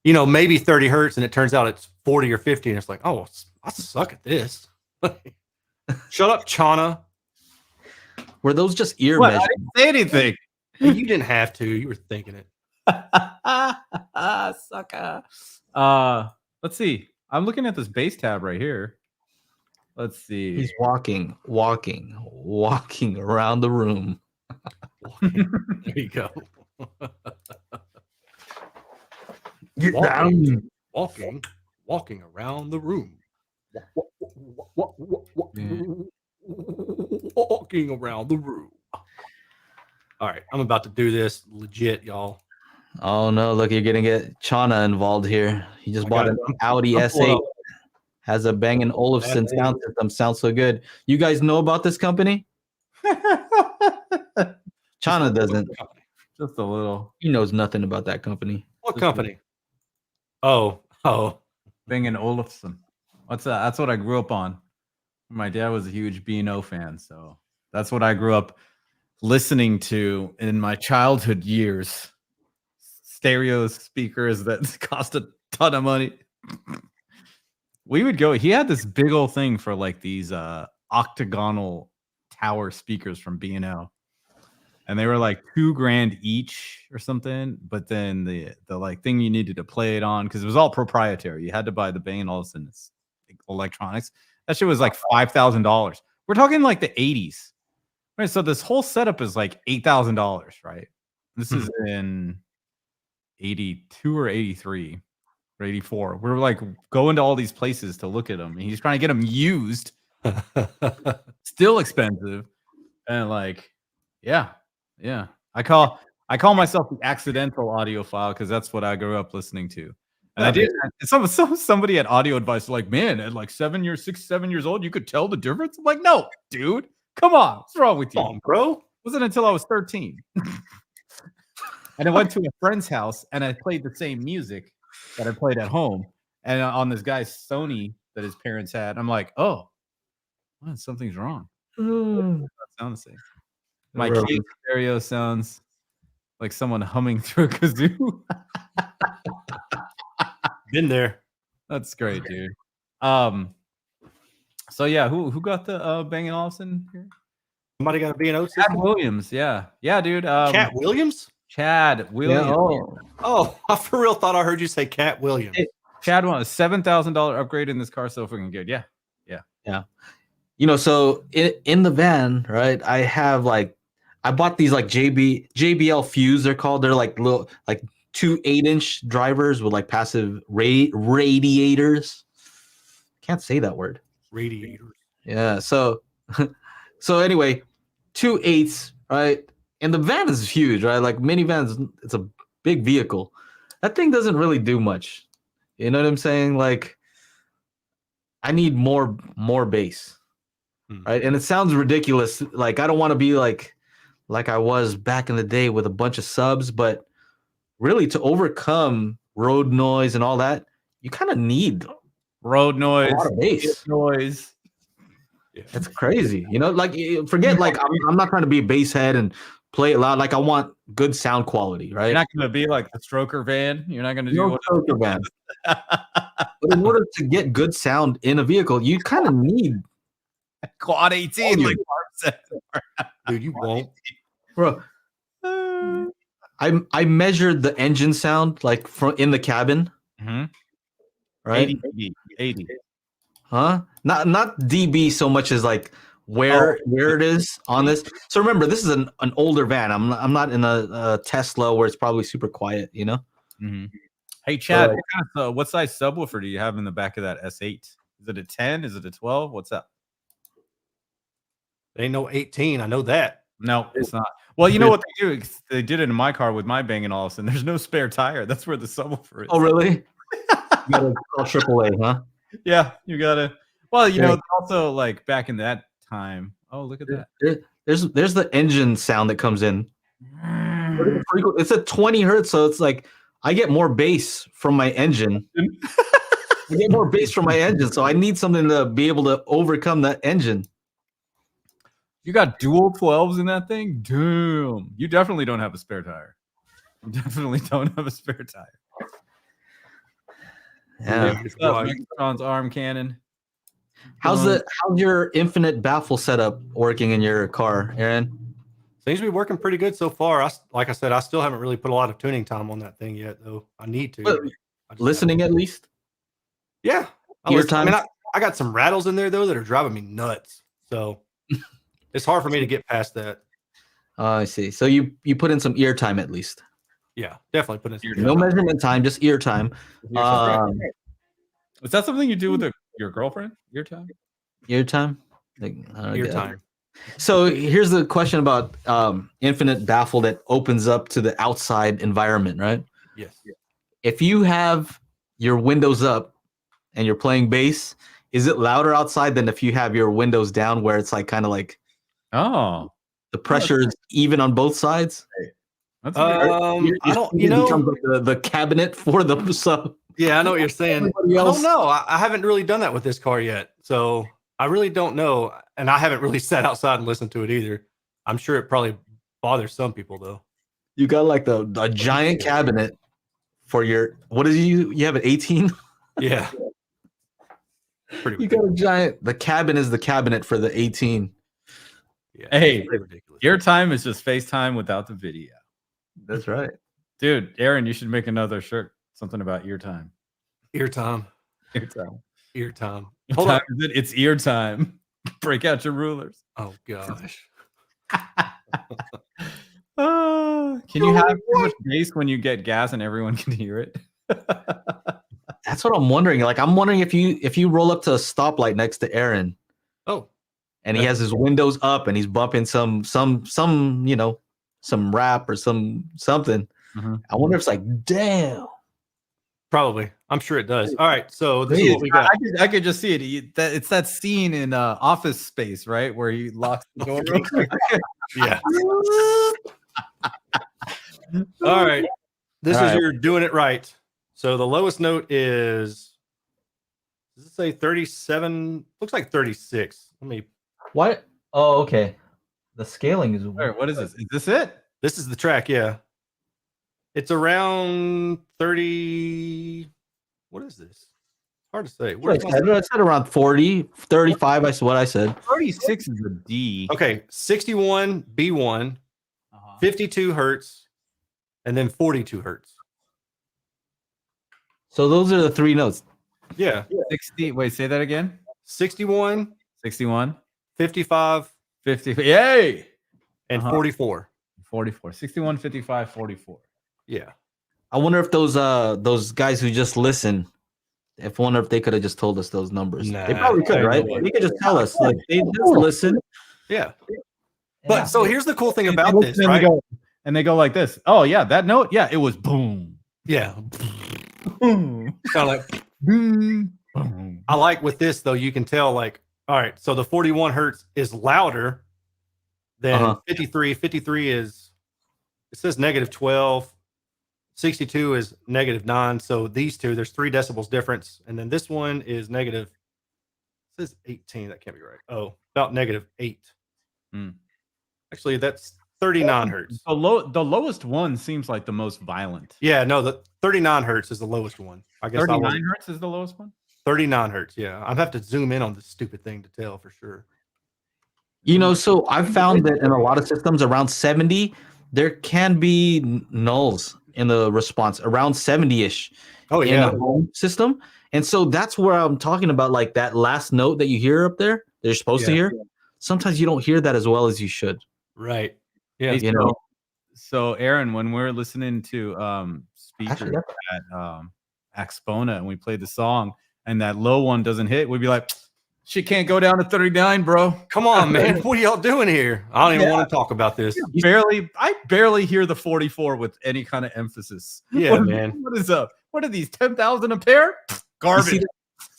maybe 30 hertz, and it turns out it's 40 or 50, and it's like, oh, I suck at this. Shut up, Chana. Were those just ear What? I measures? didn't say anything. You didn't have to. You were thinking it. Sucker. Let's see. I'm looking at this bass tab right here. Let's see. He's walking around the room. There you go. Get Walking. Walking around the room. Walking around the room. All right, I'm about to do this legit, y'all. Oh no! Look, you're gonna get Chana involved here. He just bought an Audi S8. Has a Bang & Olufsen sound system. Sounds so good. You guys know about this company? Chana doesn't. Just a little. He knows nothing about that company. What company? Oh. Bang & Olufsen. What's that? That's what I grew up on. My dad was a huge B&O fan, so that's what I grew up listening to in my childhood years. Stereo speakers that cost a ton of money. We would go. He had this big old thing for like these octagonal tower speakers from B&O, and they were like $2,000 each or something. But then the like thing you needed to play it on, because it was all proprietary. You had to buy the Bang & Olufsen electronics. That shit was like $5,000. We're talking like the 80s. Right, so this whole setup is like $8,000, right? This is in 82 or 83 or 84. We're like going to all these places to look at them, and he's trying to get them used, still expensive, and like, yeah. I call myself the accidental audiophile because that's what I grew up listening to. And I did. Somebody at Audio Advice like, man, at like 7 years old, you could tell the difference. I'm like, no, dude. Come on, what's wrong with you, bro? It wasn't until I was 13, and I went to a friend's house and I played the same music that I played at home, and on this guy's Sony that his parents had. I'm like, oh, well, something's wrong. That sounds the same. My kid's stereo sounds like someone humming through a kazoo. Been there. That's great, dude. So yeah, who got the Bang & Olufsen here? Somebody got a B&O Chad Williams, yeah, dude. Cat Williams? Chad Williams. Yeah, oh, I for real thought I heard you say Cat Williams. Chad won a $7,000 upgrade in this car, so freaking good. Yeah. So in the van, right? I bought these like JBL Fuse. They're called. They're like little, like 2 8-inch drivers with like passive radiators. Can't say that word. Radiators. Yeah. So anyway, 2 8s, right? And the van is huge, right? Like minivans, it's a big vehicle. That thing doesn't really do much. You know what I'm saying? Like, I need more bass, right? And it sounds ridiculous. Like, I don't want to be like I was back in the day with a bunch of subs, but really to overcome road noise and all that, you kind of need road noise, a lot of bass. Noise. Yeah. That's crazy. Like, forget, like, I'm not trying to be a bass head and play it loud. Like, I want good sound quality, right? You're not going to be like the stroker van. You're not going to do no stroker van. But in order to get good sound in a vehicle, you kind of need quad 18. Like dude, you won't. Bro, I measured the engine sound like from in the cabin. Right? 80. Huh? Not dB so much as like where it is on this. So remember, this is an older van. I'm not in a Tesla where it's probably super quiet, Hey Chad, what size subwoofer do you have in the back of that S8? Is it a 10? Is it a 12? What's up? It ain't no 18. I know that. No, it's not. Well, you know what they do? They did it in my car with my Bang & Olufsen. There's no spare tire. That's where the subwoofer is. Oh, really? You gotta call AAA, huh? Yeah, you gotta. Well, also like back in that time. Oh, look at that. There's the engine sound that comes in. It's at 20 hertz, so it's like I get more bass from my engine. I get more bass from my engine, so I need something to be able to overcome that engine. You got dual 12s in that thing? Damn. You definitely don't have a spare tire. You definitely don't have a spare tire. Yeah. What's up, Megatron's arm cannon? How's your infinite baffle setup working in your car, Aaron? Seems to be working pretty good so far. Like I said, I still haven't really put a lot of tuning time on that thing yet, though. I need to. But listening at least? Yeah. I got some rattles in there, though, that are driving me nuts. So it's hard for me to get past that. I see. So you put in some ear time at least. Yeah, definitely put in some no measurement time, just ear time. Is that something you do with your girlfriend? Ear time? Ear time? Ear time. So here's the question about infinite baffle that opens up to the outside environment, right? Yes. If you have your windows up and you're playing bass, is it louder outside than if you have your windows down where it's like kind of like the pressure is even on both sides? That's I don't, the cabinet for the sub. Yeah, I know what you're saying. I don't know. I haven't really done that with this car yet, so I really don't know, and I haven't really sat outside and listened to it either. I'm sure it probably bothers some people though. You got like a giant cabinet for your what is you have an 18? Yeah. You got a giant. The cabin is the cabinet for the 18. Yeah. Hey, ear time is just FaceTime without the video. That's right, dude. Aaron, you should make another shirt. Something about ear time. Ear time. Ear time. Ear time. Hold on. It's ear time. Break out your rulers. Oh gosh. Can you have too much bass when you get gas and everyone can hear it? That's what I'm wondering. Like, I'm wondering if you roll up to a stoplight next to Aaron. Oh. And he has his windows up and he's bumping some rap or something. Mm-hmm. I wonder if it's like, damn. Probably. I'm sure it does. All right. So this is what we got. I could just see it. It's that scene in Office Space, right? Where he locks the door. Yeah. All right. This is your doing it right. So the lowest note is, does it say 37? Looks like 36. Let me. What? Oh, okay. The scaling is. Wait, what is this? Is this it? This is the track. Yeah. It's around 30. What is this? Hard to say. I said around 40, 35. I said what I said. 36 is a D. Okay. 61 B1, 52 hertz, and then 42 hertz. So those are the three notes. Yeah. 60. Wait, say that again. 61, 61, 55, 50. Yay! And 44. 44. 61, 55, 44. Yeah. I wonder if those guys who just listen, if they could have just told us those numbers. Nah, they probably could, right? They could just tell us. Like they just listen. Yeah. But so here's the cool thing about this, right? They go like this. Oh yeah, that note. Yeah, it was boom. Yeah. Boom. Kind of like boom. I like with this though, you can tell like, all right, so the 41 hertz is louder than 53. 53 is, it says -12. 62 is -9. So these two, there's 3 decibels difference. And then this one is negative, it says 18. That can't be right. Oh, about -8. Actually, that's 39 hertz. The lowest one seems like the most violent. Yeah, no, the 39 hertz is the lowest one. I guess 39 hertz is the lowest one? 39 hertz, yeah. I'd have to zoom in on this stupid thing to tell for sure. So I've found that in a lot of systems around 70, there can be nulls in the response around 70-ish. Oh, yeah. In a home system. And so that's where I'm talking about, like that last note that you hear up there, that you're supposed to hear. Sometimes you don't hear that as well as you should. Right. Yeah. So Aaron, when we're listening to speakers at Axpona and we play the song and that low one doesn't hit, we'd be like, shit can't go down to 39, bro. Come on, man. What are y'all doing here? I don't even want to talk about this. I barely hear the 44 with any kind of emphasis. Yeah, man. What is up? What are these, 10,000 a pair? Garbage.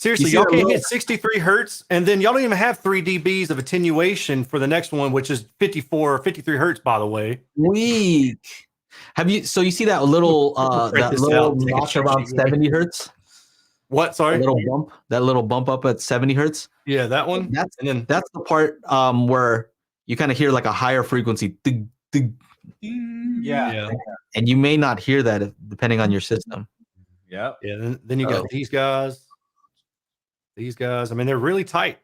Seriously, see y'all that can't little- hit 63 hertz, and then y'all don't even have 3 dBs of attenuation for the next one, which is 54 or 53 hertz, by the way. Weak. Have you? So you see that little Print that this little out, take a notch cheat around sheet with me. 70 hertz? What? Sorry. That little bump up at 70 hertz. Yeah, that one. That's And then that's the part where you kind of hear like a higher frequency, dig, dig, Yeah. and you may not hear that depending on your system. Yeah. yeah. Then you got these guys. These guys. I mean, they're really tight.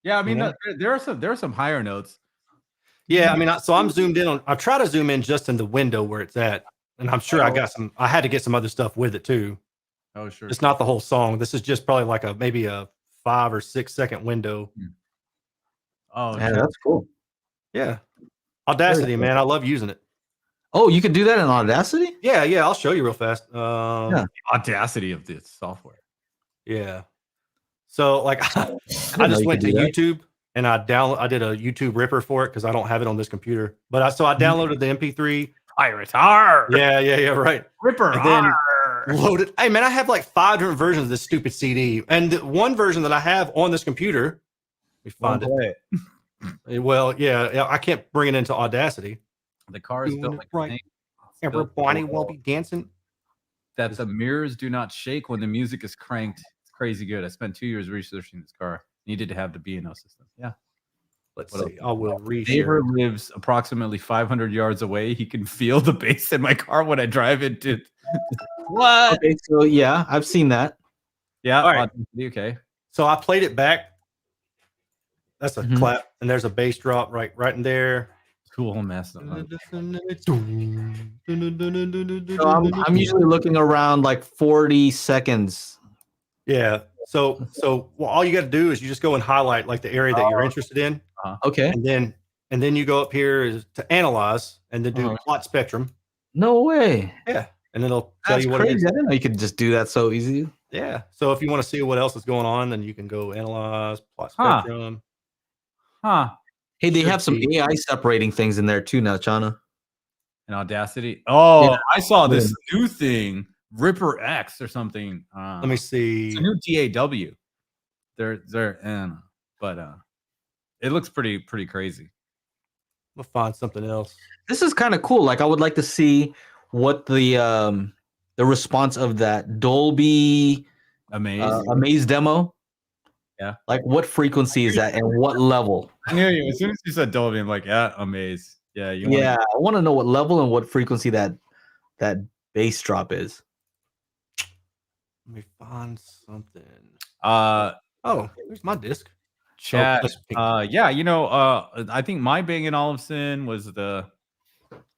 Yeah. I mean, Yeah. there are some higher notes. Yeah, I mean, so I'm zoomed in on. I try to zoom in just in the window where it's at, and I'm sure I got some. I had to get some other stuff with it too. Oh, sure. It's not the whole song. This is just probably like maybe a 5 or 6 second window. Oh, Yeah, that's cool. Yeah, Audacity, man. I love using it. Oh, you can do that in Audacity? Yeah. I'll show you real fast. the audacity of this software. Yeah. So like, I just went to YouTube and I did a YouTube ripper for it because I don't have it on this computer. But I downloaded the MP3. Pirates are. Yeah, right. Ripper. And then loaded. Hey man, I have like 5 different versions of this stupid CD, and the one version that I have on this computer, we find it. Well, yeah, I can't bring it into Audacity. The car is built like a Right. tank. Everybody will be dancing. That the mirrors do not shake when the music is cranked. It's crazy good. I spent 2 years researching this car. Needed to have the B&O system. Yeah. Let's What see. I will reshare. Neighbor lives approximately 500 yards away. He can feel the bass in my car when I drive into. What? Okay, so yeah, I've seen that. Yeah. All right. Okay. So I played it back. That's a Mhm. clap, and there's a bass drop right in there. Cool mess. So I'm usually looking around like 40 seconds. Yeah. So all you got to do is you just go and highlight like the area that you're interested in, Okay. and then you go up here to analyze, and then do plot spectrum. No way. Yeah, and then it'll tell That's you what it crazy. is. I didn't know you could just do that so easy. Yeah. So if you want to see what else is going on, then you can go analyze plot Huh. spectrum. Huh. Hey, they Should have some be. AI separating things in there too now, Chana. And Audacity. Oh, Yeah. I saw this new thing, Ripper X or something. Let me see. It's a new DAW. But it looks pretty crazy. We'll find something else. This is kind of cool. Like I would like to see what the response of that Dolby Amaze demo. Yeah. Like what frequency is that and what level? I knew you. As soon as you said Dolby, I'm like, yeah, Amaze. Yeah, I want to know what level and what frequency that bass drop is. Let me find something. Oh, there's my disc. chat. that's pink. I think my Bang & Olufsen was the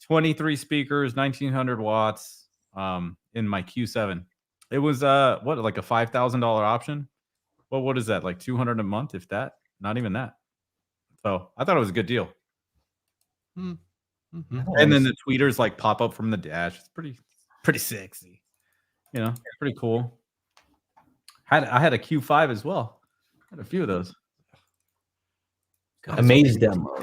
23 speakers, 1900 watts in my Q7. It was like a $5,000 option. Well, what is that? Like $200 a month, if that? Not even that. So I thought it was a good deal. Mm-hmm. And then the tweeters like pop up from the dash. It's pretty sexy. Pretty cool. I had a Q5 as well. Had a few of those. Amaze demo.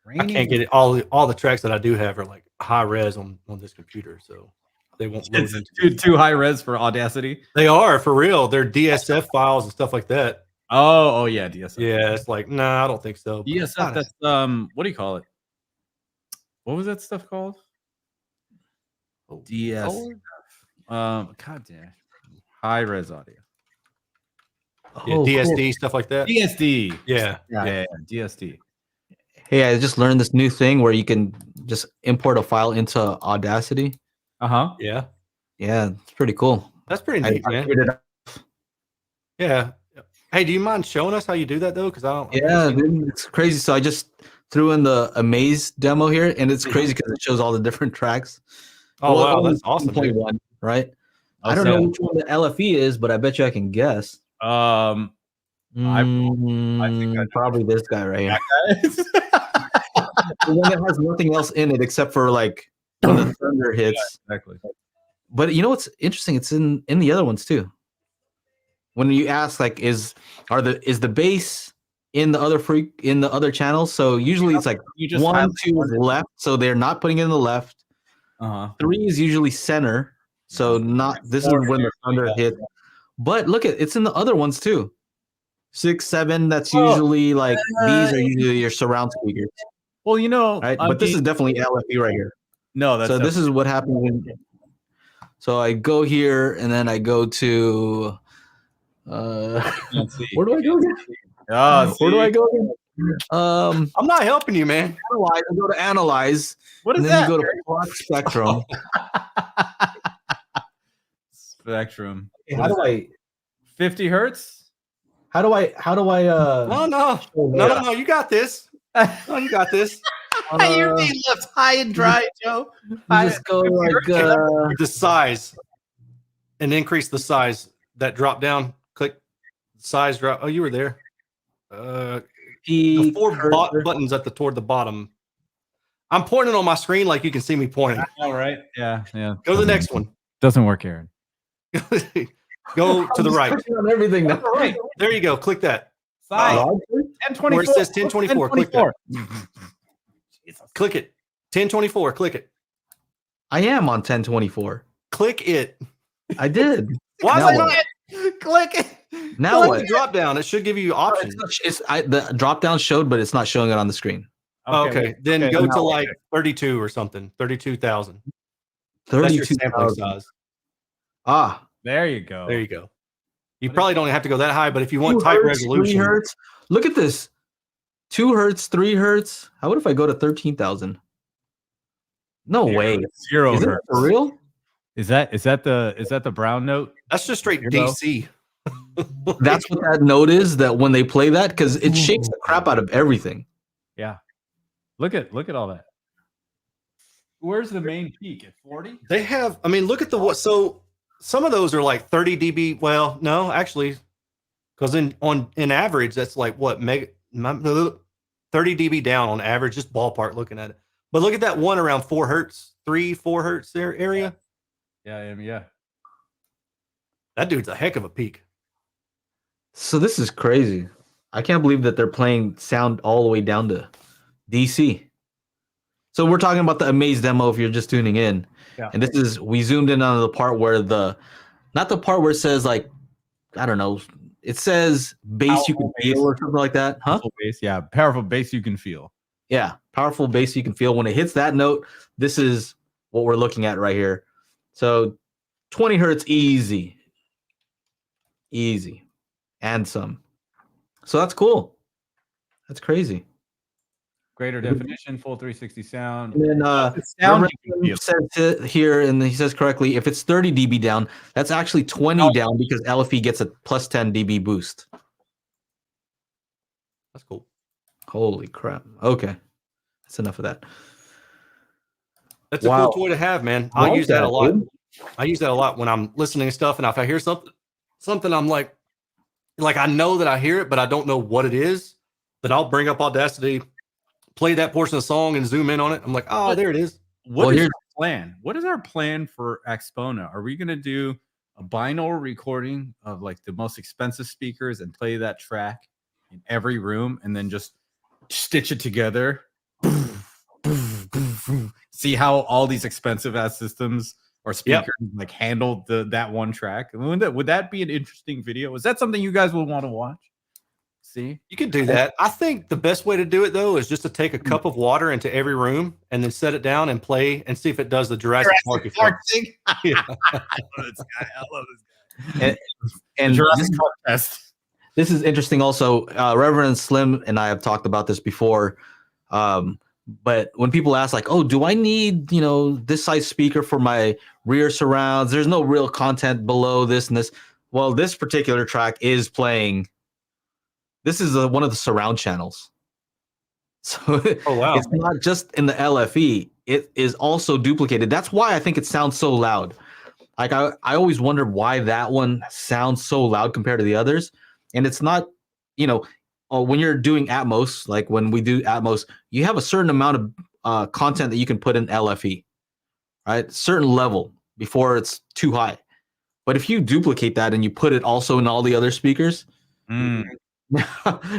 I can't get it. All the tracks that I do have are like high res on this computer, so they won't load It's too high res for Audacity. They are for real. They're DSF files and stuff like that. Oh yeah, DSF. Yeah, it's like nah, I don't think so. DSF. That's what do you call it? What was that stuff called? DSF. God damn. High res audio. Yeah, DSD stuff like that. DSD. Yeah. DSD. Hey, I just learned this new thing where you can just import a file into Audacity. Yeah. Yeah, it's pretty cool. That's pretty neat, I man. figured it out. Yeah. Hey, do you mind showing us how you do that though? Because I don't. Yeah, dude, it's crazy. So I just threw in the Amaze demo here, and it's crazy because it shows all the different tracks. Oh wow, only that's awesome. dude. 1.1, right? I don't know which one the LFE is, but I bet you I can guess. I think I Probably this guy right here. The one that has nothing else in it except for like when the thunder hits. Yeah, exactly. But you know what's interesting? It's in the other ones too. When you ask like is the bass in the other channels? So usually it's like You just 1, 2 is left, so they're not putting it in the left. 3 is usually center, so not. This is when the thunder hits. But look at it's in the other ones too. 6, 7. That's usually like these are usually your surround speakers, Well, you know, right? I But this mean- is definitely LFE right here. no. That's So this is what happens when. So I go here and then I go to. Can't see. Where do I go again? Oh, Where do I see? go again? I'm not helping you, man. Analyze. I go to analyze. What is And then that? you go to plot spectrum. Spectrum. How do I? 50 hertz? How do I? No. You got this. No, you got this. You're being left high and dry, Joe. You just go like The size and increase the size. That drop down. Click size drop. Oh, you were there. The peak, 4 cursor. buttons toward the bottom. I'm pointing on my screen like you can see me pointing. All right. Yeah. Go to the next one. Doesn't work, Aaron. Go to the right. On everything now. Right. There you go. Click that. Size. Larger? 1024. Where it says 1024. Click that. 1024. Click it. 1024. Click it. I am on 1024. Click it. I did. Why Now is it what? not? Click it. Now Click what? the drop down. It should give you options. The drop down showed, but it's not showing it on the screen. Okay. Then okay, go now to what? like 32 or something. 32,000. That's your sampling 32,000. size. Ah, There you go. There you go. You probably don't have to go that high, but if you want 2 tight hertz, 3 resolution, hertz. Look at this. 2 hertz, 3 hertz. How about if I go to 13,000? No way. 0 Is it hertz. for real? Is that the brown note? that's just straight Here you go. DC. That's what that note is. That when they play that, because it shakes the crap out of everything. Yeah. Look at all that. Where's the main peak at 40? They have, I mean, look at the what. So some of those are like 30 dB. Well, no, actually, because in average, that's like what 30 dB down on average, just ballpark looking at it. But look at that one around 4 hertz, 3-4 hertz there area. Yeah. That dude's a heck of a peak. So this is crazy. I can't believe that they're playing sound all the way down to DC. So we're talking about the Amaze demo if you're just tuning in. Yeah. And we zoomed in on the part where not the part where it says like, I don't know, it says bass you can Powerful feel bass. or something like that. Huh? Powerful bass. Yeah, powerful bass you can feel. Yeah. Powerful bass you can feel. When it hits that note, this is what we're looking at right here. So 20 hertz, easy. And some. So that's cool. That's crazy. Greater definition, full 360 sound. And then Sound Reverend you can feel. says it here, and he says correctly, if it's 30 dB down, that's actually 20 down because LFE gets a plus 10 dB boost. That's cool. Holy crap. Okay. That's enough of that. That's a Wow. cool toy to have, man. I I like use that that, a lot. dude. I use that a lot when I'm listening to stuff, and if I hear something I'm like I know that I hear it, but I don't know what it is. But I'll bring up Audacity, play that portion of the song, and zoom in on it. I'm like, oh, there it is. What is our plan? What is our plan for Axpona? Are we going to do a binaural recording of like the most expensive speakers and play that track in every room and then just stitch it together? See how all these expensive ass systems or speakers like handle that one track? Would that be an interesting video? Is that something you guys would want to watch? See, You could do that. I think the best way to do it though is just to take a cup of water into every room and then set it down and play and see if it does the Jurassic Park effect. thing. Yeah. I love this guy. I love this guy. And Jurassic Park test. this is interesting also. Reverend Slim and I have talked about this before. But when people ask like, oh, do I need, this size speaker for my rear surrounds? There's no real content below this and this. Well, this particular track is playing. This is one of the surround channels. So Oh, wow. it's not just in the LFE. It is also duplicated. That's why I think it sounds so loud. Like I always wonder why that one sounds so loud compared to the others. And it's not, when you're doing Atmos, like when we do Atmos, you have a certain amount of content that you can put in LFE, right? Certain level before it's too high. But if you duplicate that and you put it also in all the other speakers, now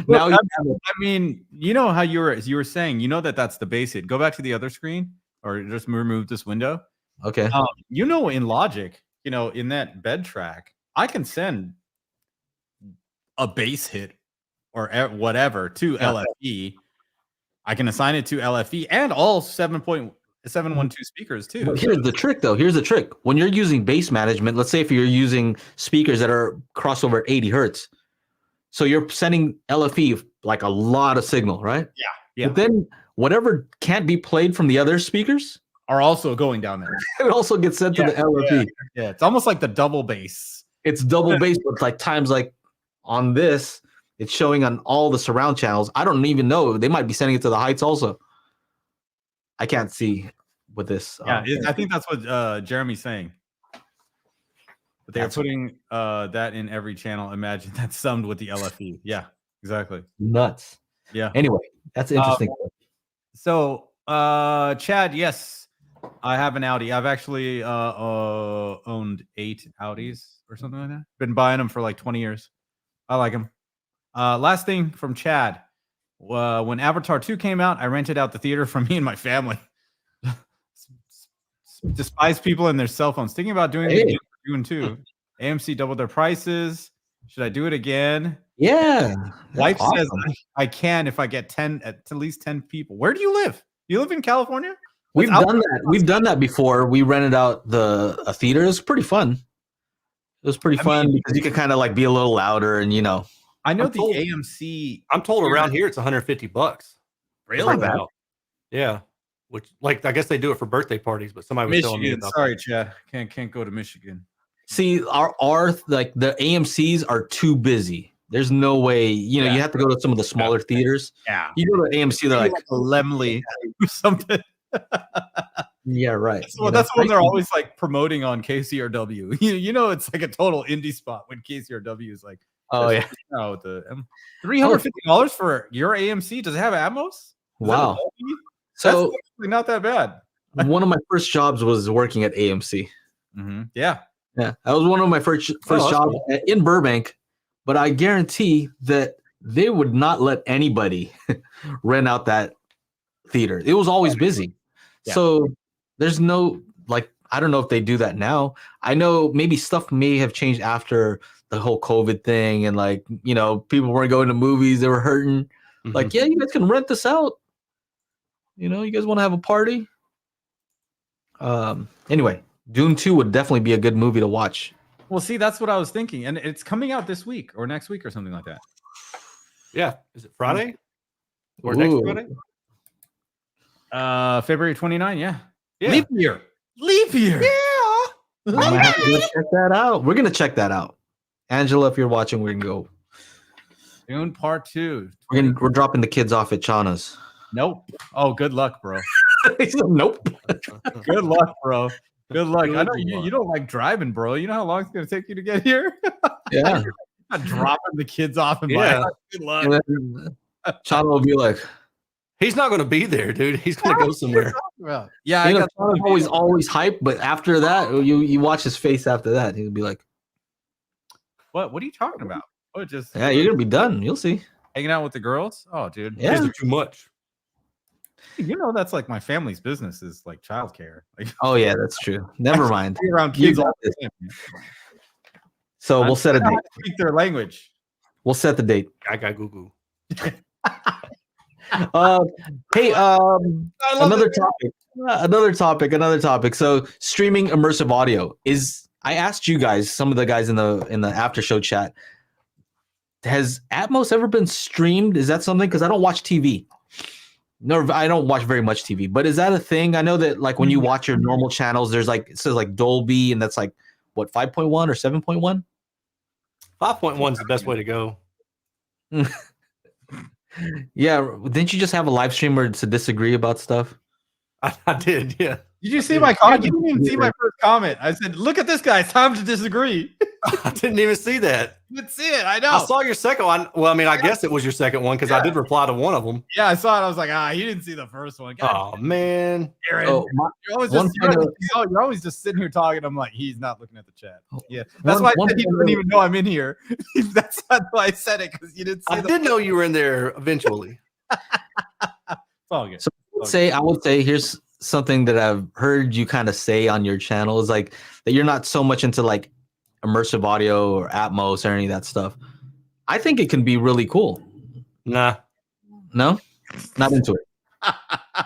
Look, I mean, you know how you were saying, that's the bass hit. Go back to the other screen or just remove this window. okay. In Logic, in that bed track, I can send a bass hit or whatever to LFE. I can assign it to LFE and all 7.712 speakers too. But here's the trick, though. Here's the trick. When you're using bass management, let's say if you're using speakers that are crossover at 80 hertz, so you're sending LFE like a lot of signal, right? Yeah. But then whatever can't be played from the other speakers Are also going down there. it also gets sent to the LFE. Yeah, it's almost like the double bass. It's double bass, but like times like on this, it's showing on all the surround channels. I don't even know. They might be sending it to the heights also. I can't see with this. Yeah, I think that's what Jeremy's saying. But they're putting that in every channel. Imagine that's summed with the LFE. Yeah, exactly. Nuts. Yeah. Anyway, that's interesting. So, Chad, yes, I have an Audi. I've actually owned 8 Audis or something like that. Been buying them for like 20 years. I like them. Last thing from Chad. When Avatar 2 came out, I rented out the theater for me and my family. Despise people and their cell phones. Thinking about doing it again for June 2. AMC doubled their prices. Should I do it again? Yeah. Wife says I can if I get 10 at least 10 people. Where do you live? You live in California? We've done that. We've done that before. We rented out a theater. It was pretty fun. It was pretty fun because you could kind of like be a little louder and I know AMC. I'm told around here it's $150. Really? Wow. Yeah. Which, like, I guess they do it for birthday parties, but somebody was telling me Michigan. about Sorry, Chad. Can't go to Michigan. See, our like the AMCs are too busy. There's no way, you have to go to some of the smaller theaters. Yeah. You go to AMC, they're like Lemley or something. Yeah, right. That's when they're always like promoting on KCRW. It's like a total indie spot when KCRW is like, oh yeah, no, the $350 for your AMC. Does it have Atmos? Wow. So that's actually not that bad. One of my first jobs was working at AMC. Mm-hmm. Yeah. That was one of my first jobs cool. In Burbank. But I guarantee that they would not let anybody rent out that theater. It was always busy. Yeah. So there's no, like, I don't know if they do that now. I know maybe stuff may have changed after the whole COVID thing and like, people weren't going to movies. They were hurting. Mm-hmm. Like, yeah, you guys can rent this out. You guys want to have a party? Anyway, Dune 2 would definitely be a good movie to watch. Well, see, that's what I was thinking. And it's coming out this week or next week or something like that. Yeah. Is it Friday? Or next Friday? February 29, yeah. Leap year. Yeah. We're gonna have to check that out. We're gonna check that out. Angela, if you're watching, we're gonna go. Dune Part 2. We're dropping the kids off at Chana's. Nope. Oh, good luck, bro. He said, nope. Good luck, bro. Good luck. I know you don't like driving, bro. You know how long it's going to take you to get here? Yeah. Not dropping the kids off and good luck. Chana will be like, he's not going to be there, dude. He's going to go somewhere. Yeah. Chana's always hyped, but after that, you watch his face after that. He'll be like, what are you talking about? Oh, you're going to be done. You'll see. Hanging out with the girls? Oh, dude. Yeah. Kids are too much. That's like my family's business is like childcare. Like, oh yeah, that's true. Never mind. Around kids all the time. So we'll set a date. Speak their language. We'll set the date. I got Google. Hey, another topic. So streaming immersive audio I asked you guys, some of the guys in the after show chat, has Atmos ever been streamed? Is that something? Because I don't watch TV. No, I don't watch very much TV, but is that a thing? I know that like when you watch your normal channels, there's like, it says like Dolby and that's like what, 5.1 or 7.1? 5.1 is the best way to go. Yeah. Didn't you just have a live streamer to disagree about stuff? I did. Yeah. Did you see my comment? You didn't even see my first comment. I said, look at this guy. It's time to disagree. I didn't even see that. You didn't see it. I know. I saw your second one. Well, I mean, I guess it was your second one because I did reply to one of them. Yeah, I saw it. I was like, you didn't see the first one. God, man. Aaron, you're always just sitting here talking. I'm like, he's not looking at the chat. Yeah. That's why I said he doesn't even know I'm in here. That's not why I said it, because you didn't see I did know you were in there eventually. It's all good. So I would say here's something that I've heard you kind of say on your channel is like that you're not so much into like immersive audio or Atmos or any of that stuff. I think it can be really cool. Nah, No, not into it.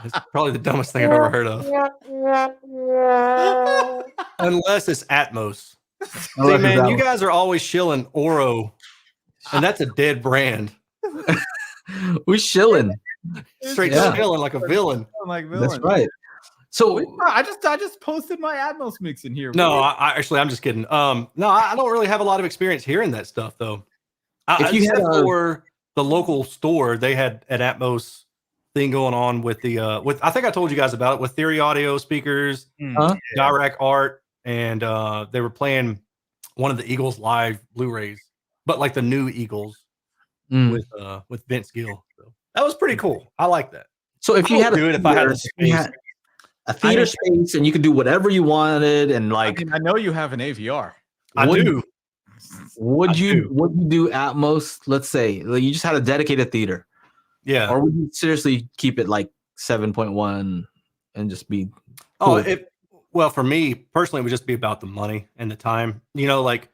it's probably the dumbest thing I've ever heard of. Unless it's Atmos. See, man, you guys are always shilling Oro, and that's a dead brand. We shilling. Straight Yeah. shilling like a villain. Like That's villain. right. So I just posted my Atmos mix in here. No, I'm just kidding. No, I don't really have a lot of experience hearing that stuff though. If you had Except for the local store, they had an Atmos thing going on with the with I think I told you guys about it with Theory Audio speakers, Huh? Direct Art, and they were playing one of the Eagles live Blu-rays, but like the new Eagles Mm. with Vince Gill. So that was pretty cool. I like that. So if you had do it if I had the space. a theater space and you could do whatever you wanted, and like, I know you have an AVR. I do. would you do Atmos? Let's say like, you just had a dedicated theater, Yeah. or would you seriously keep it like 7.1 and just be? Oh, cool? well, for me personally, it would just be about the money and the time. You know, like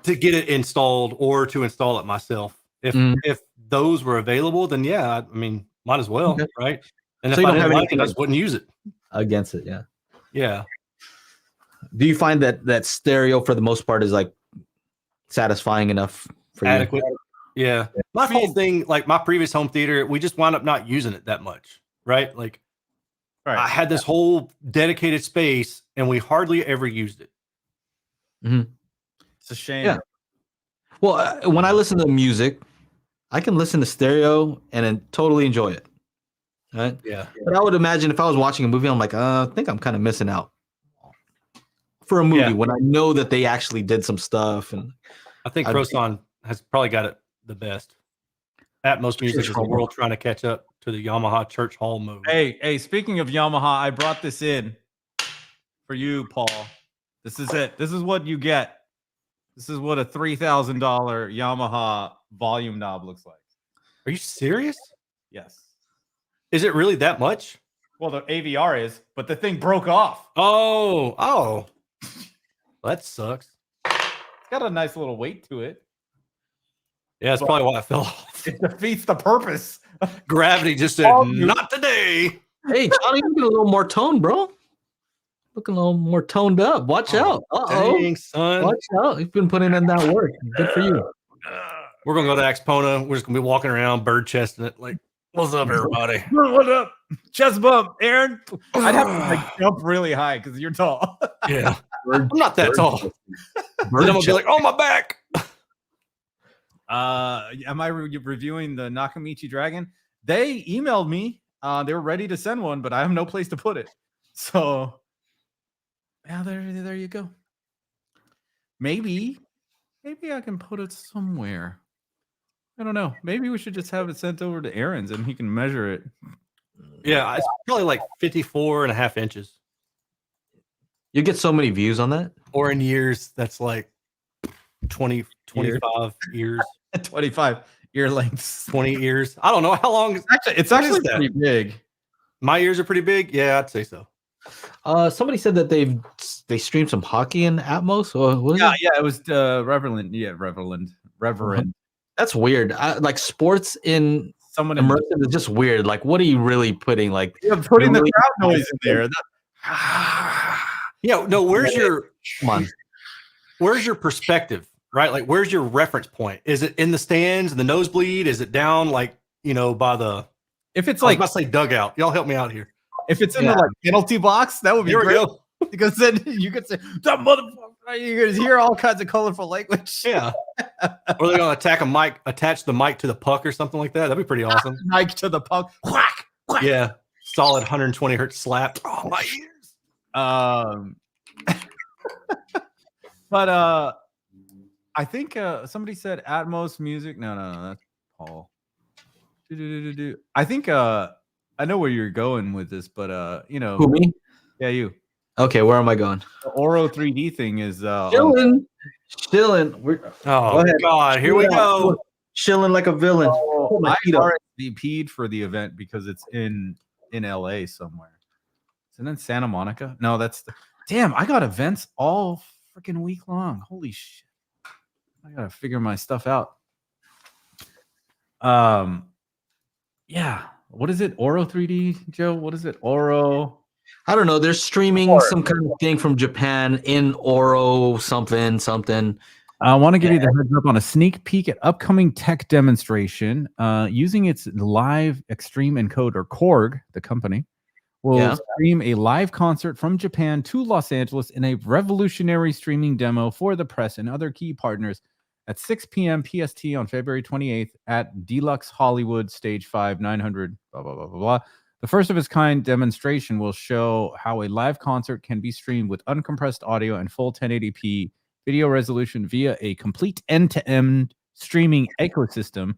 to get it installed or to install it myself. If those were available, then yeah, I mean, might as well, right? And So if you I don't didn't have like anything it, I just wouldn't use it. Against it, yeah. Yeah. Do you find that stereo for the most part is like satisfying enough for Adequate. you? Yeah. My whole thing, like my previous home theater, we just wound up not using it that much, right? Like I had this whole dedicated space and we hardly ever used it. It's a shame. Yeah. Well, when I listen to music, I can listen to stereo and then totally enjoy it. Right? Yeah. But I would imagine if I was watching a movie, I'm like, I think I'm kind of missing out for a movie when I know that they actually did some stuff. And I think Proson has probably got it the best. Atmos music is the world trying to catch up to the Yamaha Church Hall mode. Hey, speaking of Yamaha, I brought this in for you, Paul. This is it. This is what you get. This is what a $3,000 Yamaha volume knob looks like. Are you serious? Yes. Is it really that much? Well, the AVR is, but the thing broke off. Oh. Well, that sucks. It's got a nice little weight to it. Yeah, that's probably why it fell off. It defeats the purpose. Gravity just said, not today. hey, Johnny, looking a little more toned, bro. Looking a little more toned up. Watch out. Dang, son. Watch out. You've been putting in that work. Good for you. We're going to go to Axpona. We're just going to be walking around bird chesting it like, what's up, everybody? What up? Chest bump, Aaron. I'd have to like jump really high because you're tall. Yeah. I'm not that tall. Then I'm going to be like, oh, my back. Am I reviewing the Nakamichi Dragon? They emailed me. They were ready to send one, but I have no place to put it. So, yeah, there you go. Maybe I can put it somewhere. I don't know. Maybe we should just have it sent over to Aaron's and he can measure it. Yeah, it's probably like 54.5 inches. You get so many views on that? Or in years, that's like 20, 25 years. 25 ear lengths. 20 ears. I don't know how long. It's actually pretty big. My ears are pretty big. Yeah, I'd say so. Somebody said that they streamed some hockey in Atmos. Or what is it? Yeah, it was Reverend. Yeah, Reverend. That's weird. Like sports in Someone immersive is just weird. Like, what are you really putting? Like, putting the crowd noise in there. Yeah, no. Where's your perspective? Right, like where's your reference point? Is it in the stands, in the nosebleed? Is it down, like by the? If it's like, I was about to say dugout. Y'all help me out here. If it's in the like penalty box, that would be great. Because then you could say that motherfucker. You could hear all kinds of colorful language. Yeah. Or they're gonna attach the mic to the puck or something like that. That'd be pretty awesome. Mic to the puck. Whack, whack. Yeah. Solid 120 hertz slap. Oh, my ears. But I think somebody said Atmos music. No, that's Paul. I think I know where you're going with this, but Who, me? Yeah, you. Okay, where am I going? The Oro 3D thing is chilling. Oh God, here we go. Chilling like a villain. I RSVP'd for the event because it's in LA somewhere. Isn't it Santa Monica? No, damn. I got events all freaking week long. Holy shit. I gotta figure my stuff out. Yeah. What is it? Oro 3D, Joe? What is it? Oro. I don't know. They're streaming some kind of thing from Japan in Oro something. I want to give you the heads up on a sneak peek at upcoming tech demonstration. Using its live extreme encoder, Korg, the company, will stream a live concert from Japan to Los Angeles in a revolutionary streaming demo for the press and other key partners at 6 p.m. PST on February 28th at Deluxe Hollywood Stage 5, 900, blah, blah, blah, blah, blah. The first of its kind demonstration will show how a live concert can be streamed with uncompressed audio and full 1080p video resolution via a complete end-to-end streaming ecosystem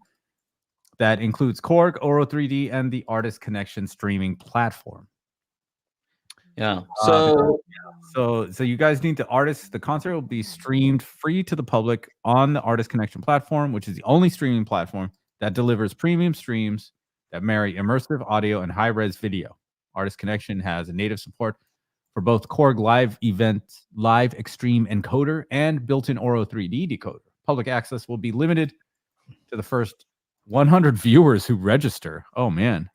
that includes Korg, Oro 3D, and the Artist Connection streaming platform. Yeah. So you guys need the concert will be streamed free to the public on the Artist Connection platform, which is the only streaming platform that delivers premium streams that marry immersive audio and high-res video. Artist Connection has a native support for both Korg Live Event, Live Extreme Encoder, and built-in Oro 3D decoder. Public access will be limited to the first 100 viewers who register. Oh, man.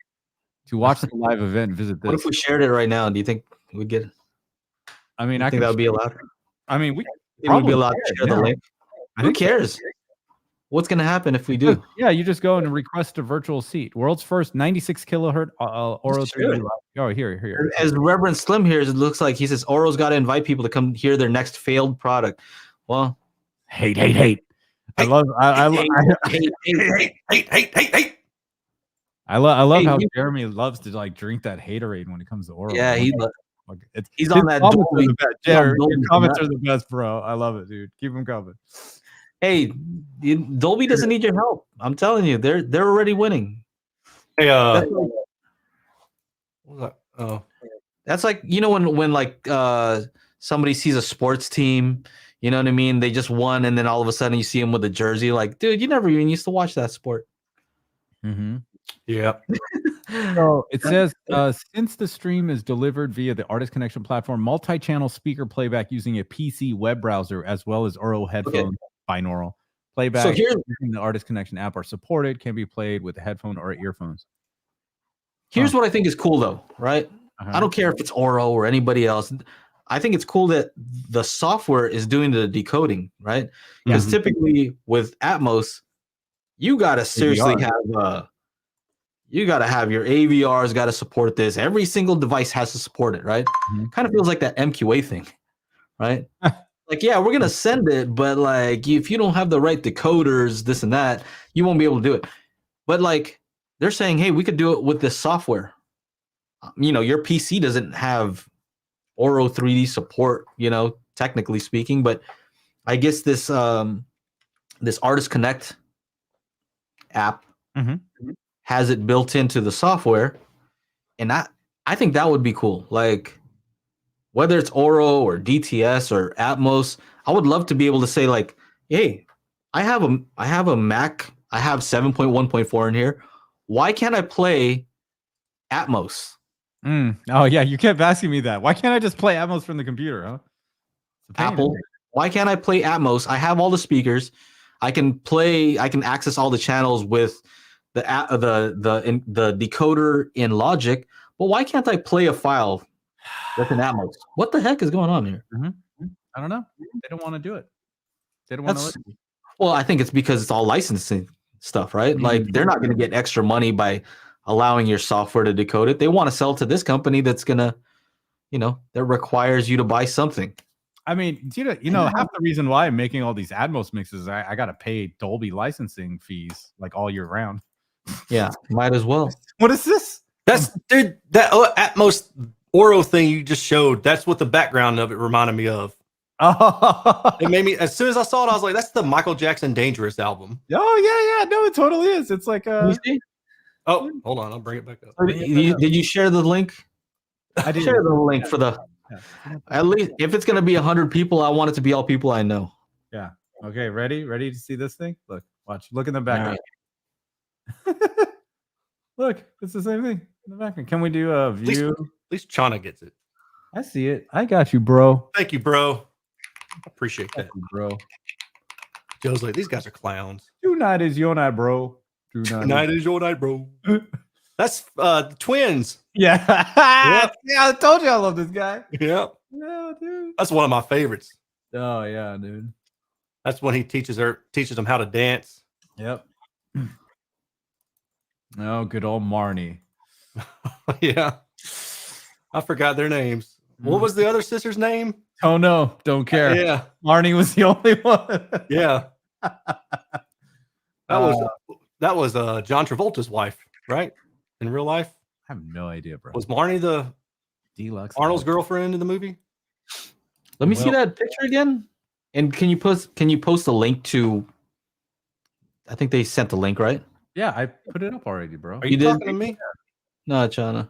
To watch the live event, visit this. What if we shared it right now? Do you think we'd get? I mean, I think that would be allowed. I mean, we'd be allowed to share the link. Who cares? What's going to happen if we do? Yeah, you just go and request a virtual seat. World's first 96 kilohertz Oro 3D. Oh, here. As Reverend Slim here, it looks like he says Oro's got to invite people to come hear their next failed product. Well, hate. I love how Jeremy loves to like drink that haterade when it comes to Oro. Yeah, he's on that. Your comments are the best, bro. I love it, dude. Keep them coming. Hey, Dolby doesn't need your help. I'm telling you, they're already winning. Hey, that's like when like somebody sees a sports team, you know what I mean? They just won, and then all of a sudden you see them with a jersey. Like, dude, you never even used to watch that sport. Mm-hmm. Yeah. So it says, since the stream is delivered via the Artist Connection platform, multi-channel speaker playback using a PC web browser as well as Oro headphones, binaural playback using the Artist Connection app are supported, can be played with a headphone or earphones. Here's what I think is cool, though, right? I don't care if it's Oro or anybody else. I think it's cool that the software is doing the decoding, right? Because typically with Atmos, you got to seriously have you got to have your AVRs got to support this. Every single device has to support it, right? Kind of feels like that MQA thing, right? Like, yeah, we're going to send it, but like if you don't have the right decoders, this and that, you won't be able to do it. But like they're saying, hey, we could do it with this software. Your PC doesn't have Oro 3D support, technically speaking, but I guess this this Artist Connect app has it built into the software, and I think that would be cool. Like whether it's Oro or DTS or Atmos, I would love to be able to say like, hey, I have a Mac, I have 7.1.4 in here. Why can't I play Atmos? Oh yeah, you kept asking me that. Why can't I just play Atmos from the computer, huh? Apple, why can't I play Atmos? I have all the speakers. I can access all the channels with the decoder in Logic, but why can't I play a file with an Atmos? What the heck is going on here? I don't know. They don't want to do it. They don't want to listen. Well, I think it's because it's all licensing stuff, right? Like they're not going to get extra money by allowing your software to decode it. They want to sell to this company that's going to, that requires you to buy something. I mean, half the reason why I'm making all these Atmos mixes, I got to pay Dolby licensing fees like all year round. Yeah, might as well. What is this? That's dude. That Atmos Oro thing you just showed. That's what the background of it reminded me of. Oh, it made me. As soon as I saw it, I was like, "That's the Michael Jackson Dangerous album." Oh yeah. No, it totally is. It's like Oh, hold on. I'll bring it back up. Did you share the link? I did share the link for the. At least if it's gonna be 100 people, I want it to be all people I know. Yeah. Okay. Ready to see this thing? Watch. Look in the background. Right. Look, it's the same thing in the background. Can we do a view? At least Chana gets it. I see it. I got you, bro. Thank you, bro. Appreciate that. bro. Joe's like, these guys are clowns. Tonight is your night, bro. Tonight is your night, bro. That's twins. Yeah. Yep. Yeah, I told you I love this guy. Yep. Yeah, dude. That's one of my favorites. Oh yeah, dude. That's when he teaches them how to dance. Yep. Oh, good old Marnie. Yeah. I forgot their names. What was the other sister's name? Oh no, don't care. Yeah. Marnie was the only one. Yeah. That was John Travolta's wife, right? In real life? I have no idea, bro. Was Marnie the Deluxe Arnold's girlfriend in the movie? Let me see that picture again. And can you post a link to? I think they sent the link, right? Yeah, I put it up already, bro. Are you did? talking to me? No, Chana.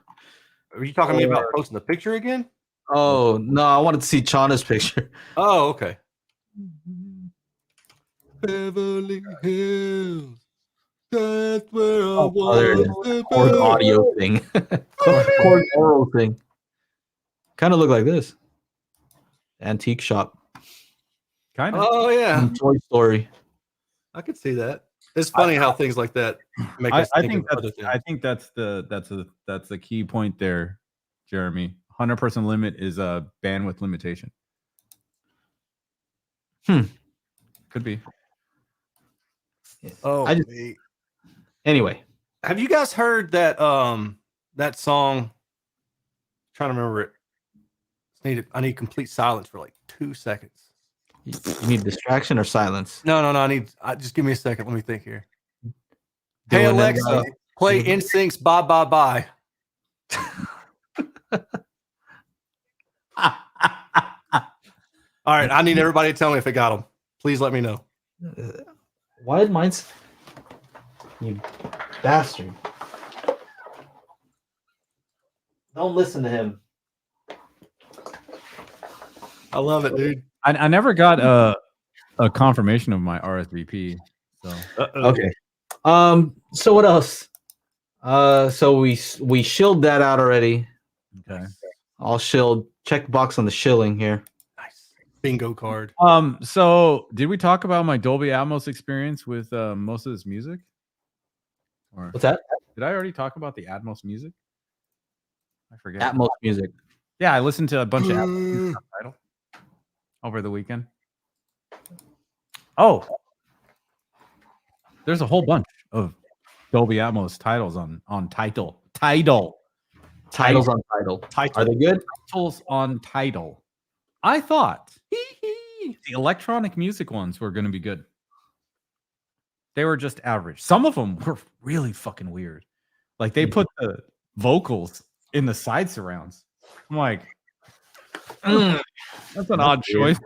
Are you talking to me about posting the picture again? Oh no, I wanted to see Chana's picture. Oh, okay. Beverly Hills. That's where I was. Cord audio thing. Cord oral thing. Kind of look like this. Antique shop. Kind of. Oh yeah, Toy Story. I could see that. It's funny how things like that make us I think think of other things. I think that's the key point there, Jeremy. 100% limit is a bandwidth limitation. Could be. Oh, Anyway, have you guys heard that that song? Trying to remember it. I need complete silence for like 2 seconds. you need distraction or silence? No. Just give me a second. Let me think here. Hey Doing Alexa, play NSYNC's "Bye Bye Bye." All right, I need everybody to tell me if it got them. Please let me know. Why did mine's? You bastard! Don't listen to him. I love it, dude. I never got a confirmation of my RSVP. So Okay. So what else? So we shilled that out already. okay. I'll shield. Check box on the shilling here. Nice bingo card. So did we talk about my Dolby Atmos experience with most of this music? Or What's that? did I already talk about the Atmos music? I forget. Atmos music. Yeah, I listened to a bunch of Atmos music subtitle over the weekend. Oh, there's a whole bunch of Dolby Atmos titles on Tidal. Titles on Tidal. Are they good? Titles on Tidal. I thought the electronic music ones were going to be good. They were just average. Some of them were really fucking weird. Like they put the vocals in the side surrounds. I'm like, that's an odd choice.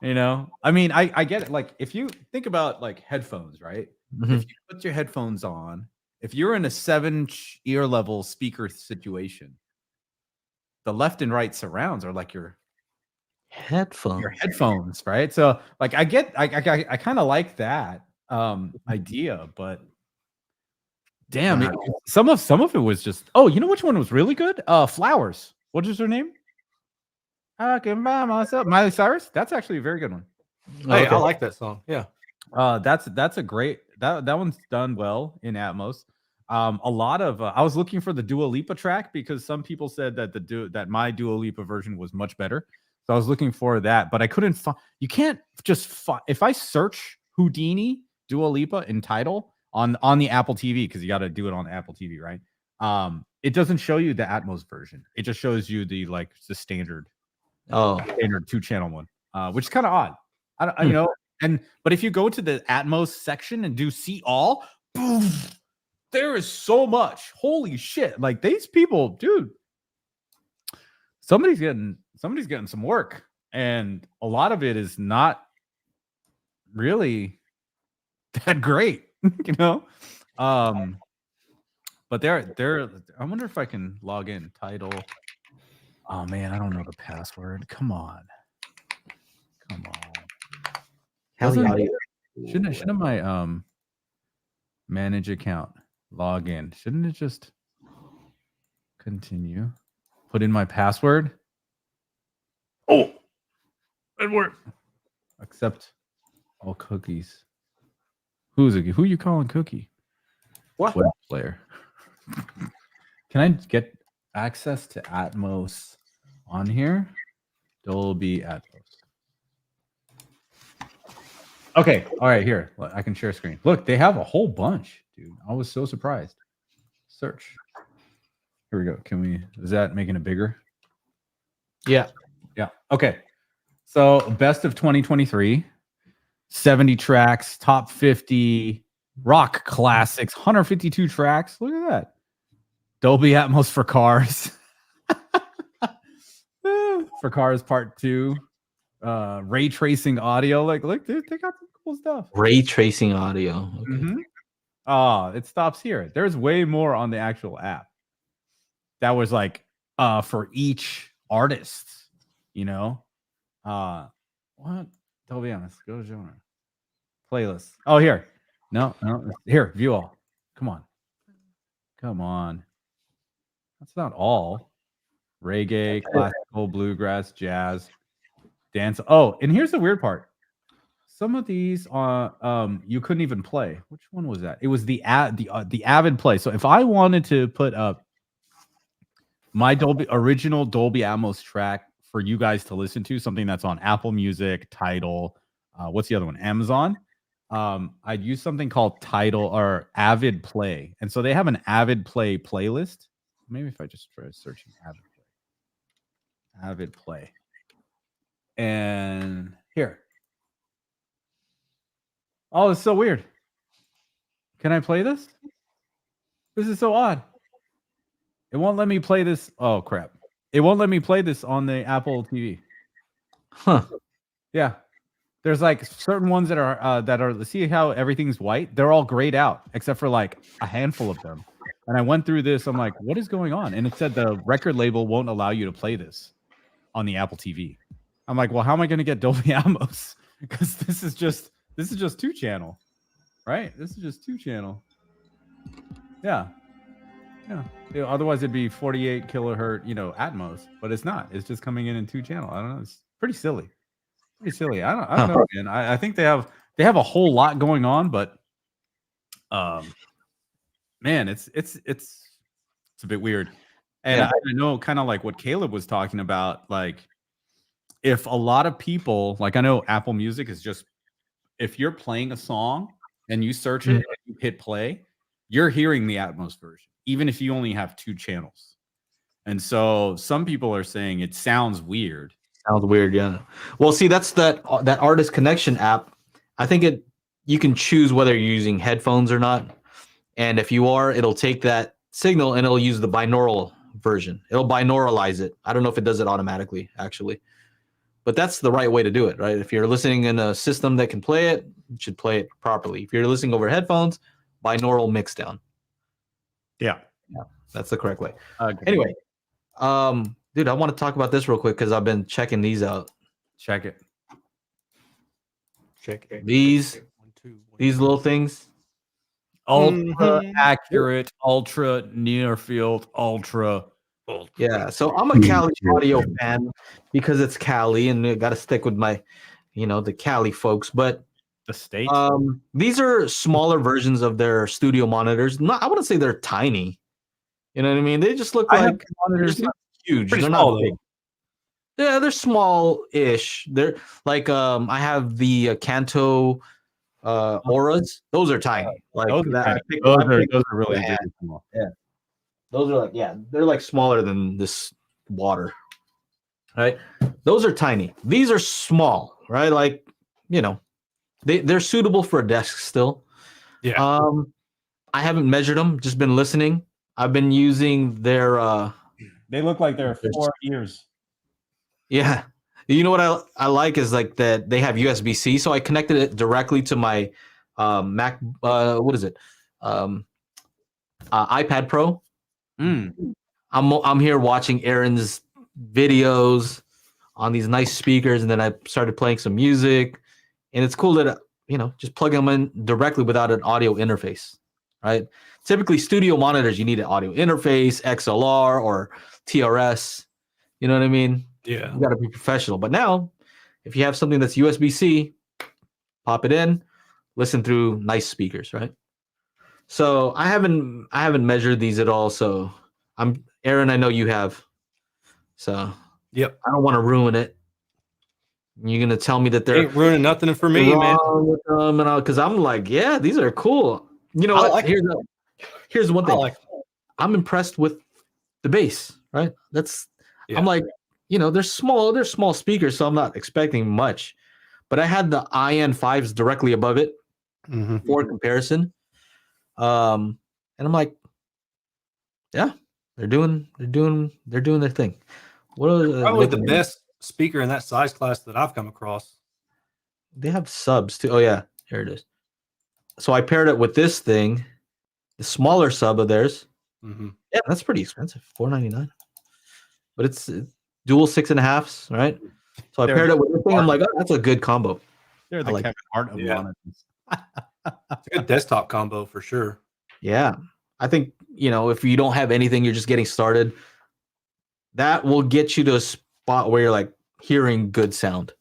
You know, I mean, I get it. Like, if you think about like headphones, right? If you put your headphones on, if you're in a 7 ear level speaker situation, the left and right surrounds are like your headphones, right? So, like, I kind of like that idea, but damn, some of it was just. Oh, you know which one was really good? Flowers. What is her name? I can buy myself. Miley Cyrus. That's actually a very good one. Hey, I like that song. Yeah. That's a great that one's done well in Atmos. A lot of I was looking for the Dua Lipa track because some people said that that my Dua Lipa version was much better. So I was looking for that, but I couldn't find. You can't just if I search Houdini Dua Lipa in Tidal on the Apple TV, because you got to do it on Apple TV, right? It doesn't show you the Atmos version. It just shows you the standard 2-channel one, which is kind of odd. You know, but if you go to the Atmos section and do see all, boom, there is so much. Holy shit! Like these people, dude. Somebody's getting some work, and a lot of it is not really that great, you know. But they're. I wonder if I can log in. Title. Oh man, I don't know the password. Come on. Shouldn't my manage account log in? Shouldn't it just continue? Put in my password. Oh, Edward. Accept all cookies. Who you calling Cookie? What? Web player. Can I get access to Atmos on here? Dolby Atmos. Okay. All right. Here, I can share screen. Look, they have a whole bunch, dude. I was so surprised. Search. Here we go. Can we? Is that making it bigger? Yeah. Yeah. Okay. So best of 2023, 70 tracks, top 50 rock classics, 152 tracks. Look at that. Dolby Atmos for cars. For cars part 2. Ray tracing audio. Like, look, dude, they got some cool stuff. Ray tracing audio. Okay. It stops here. There's way more on the actual app. That was like for each artist, you know. What? Dolby Atmos. Go to genre. Playlist. Oh, here. No. Here, view all. Come on. That's not all. Reggae, classical, bluegrass, jazz, dance. Oh, and here's the weird part. Some of these you couldn't even play. Which one was that? It was the Avid Play. So if I wanted to put up my original Dolby Atmos track for you guys to listen to, something that's on Apple Music, Tidal, what's the other one? Amazon. I'd use something called Tidal or Avid Play. And so they have an Avid Play playlist. Maybe if I just try searching Avid Play. And here. Oh, it's so weird. Can I play this? This is so odd. It won't let me play this. Oh, crap. It won't let me play this on the Apple TV. Huh. Yeah. There's like certain ones that are see how everything's white? They're all grayed out except for like a handful of them. And I went through this. I'm like, what is going on? And it said the record label won't allow you to play this on the Apple TV. I'm like, well, how am I going to get Dolby Atmos? Because this is just 2-channel, right? This is just 2-channel. Yeah. Otherwise, it'd be 48 kilohertz, Atmos, but it's not. It's just coming in 2-channel. I don't know. It's pretty silly. I don't know, man. I think they have a whole lot going on, but man, it's a bit weird. And I know kind of like what Caleb was talking about, like if a lot of people, like I know Apple Music is just, if you're playing a song and you search it and you hit play, you're hearing the Atmos version, even if you only have 2 channels. And so some people are saying it sounds weird. Sounds weird, yeah. Well, see, that's that Artist Connection app. I think you can choose whether you're using headphones or not. And if you are, it'll take that signal and it'll use the binaural version. It'll binauralize it. I don't know if it does it automatically, actually. But that's the right way to do it, right? If you're listening in a system that can play it, you should play it properly. If you're listening over headphones, binaural mix down. Yeah. That's the correct way. Anyway, dude, I want to talk about this real quick because I've been checking these out. Check it. These little things. Ultra accurate, ultra near field, ultra. Yeah, so I'm a Cali audio fan because it's Cali, and I got to stick with my, the Cali folks. But the state. These are smaller versions of their studio monitors. I wouldn't say they're tiny. You know what I mean? They just look like monitors. Huge. They're not big. Yeah, they're small-ish. They're like I have the Kanto Auras. Those are tiny. Like those are really small. Yeah. Those are they're like smaller than this water. Right? Those are tiny. These are small, right? Like, they're suitable for a desk still. Yeah. I haven't measured them, just been listening. I've been using their they look like they're 4 ears. Yeah. You know what I like is like that they have USB-C, so I connected it directly to my Mac what is it? iPad Pro. I'm here watching Aaron's videos on these nice speakers, and then I started playing some music, and it's cool that just plug them in directly without an audio interface, right? Typically, studio monitors, you need an audio interface, XLR or TRS. You know what I mean? Yeah. You got to be professional. But now If you have something that's USB-C, pop it in, listen through nice speakers, right? So I haven't measured these at all. So Aaron, I know you have. So Yep. I don't want to ruin it. You're gonna tell me that they're Ain't ruining nothing for me, man. wrong with them, and because I'm like, yeah, these are cool. You know I what? like it. Here's one I thing. like I'm impressed with the bass, right? Yeah. I'm like, they're small speakers, so I'm not expecting much. But I had the IN5s directly above it for comparison. And I'm like, yeah, they're doing their thing. What are Probably the best speaker in that size class that I've come across. They have subs too. Oh yeah, here it is. So I paired it with this thing, the smaller sub of theirs. Yeah, that's pretty expensive, $499. But it's dual 6.5s, right? So I paired it with this thing. I'm like, oh, that's a good combo. They're the Kevin Hart of monitors. It's a good desktop combo for sure. Yeah, I think if you don't have anything, you're just getting started. That will get you to a spot where you're like hearing good sound.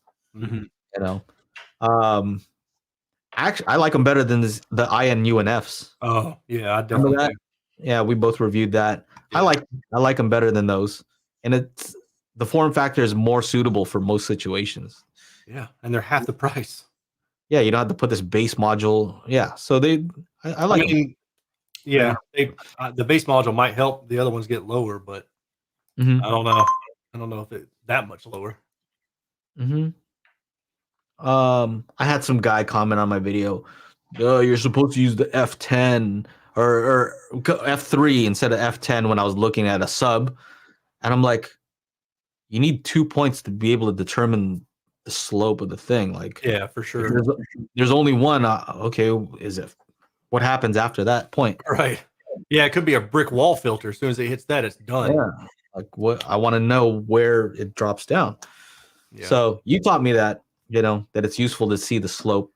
Actually, I like them better than the IN-UNFs. Oh yeah, I definitely do. Yeah, we both reviewed that. Yeah. I like them better than those, and it's the form factor is more suitable for most situations. Yeah, and they're half the price. Yeah, you don't have to put this bass module. Yeah, so I like them. Yeah, the bass module might help the other ones get lower, but I don't know. I don't know if it's that much lower. I had some guy comment on my video. You're supposed to use the F10 or F3 instead of F10 when I was looking at a sub, and I'm like, you need 2 points to be able to determine the slope of the thing. Like, yeah, for sure. There's only one. Okay, is it? What happens after that point? Right. Yeah, it could be a brick wall filter. As soon as it hits that, it's done. Yeah. Like what? I want to know where it drops down. Yeah. So you taught me that, that it's useful to see the slope.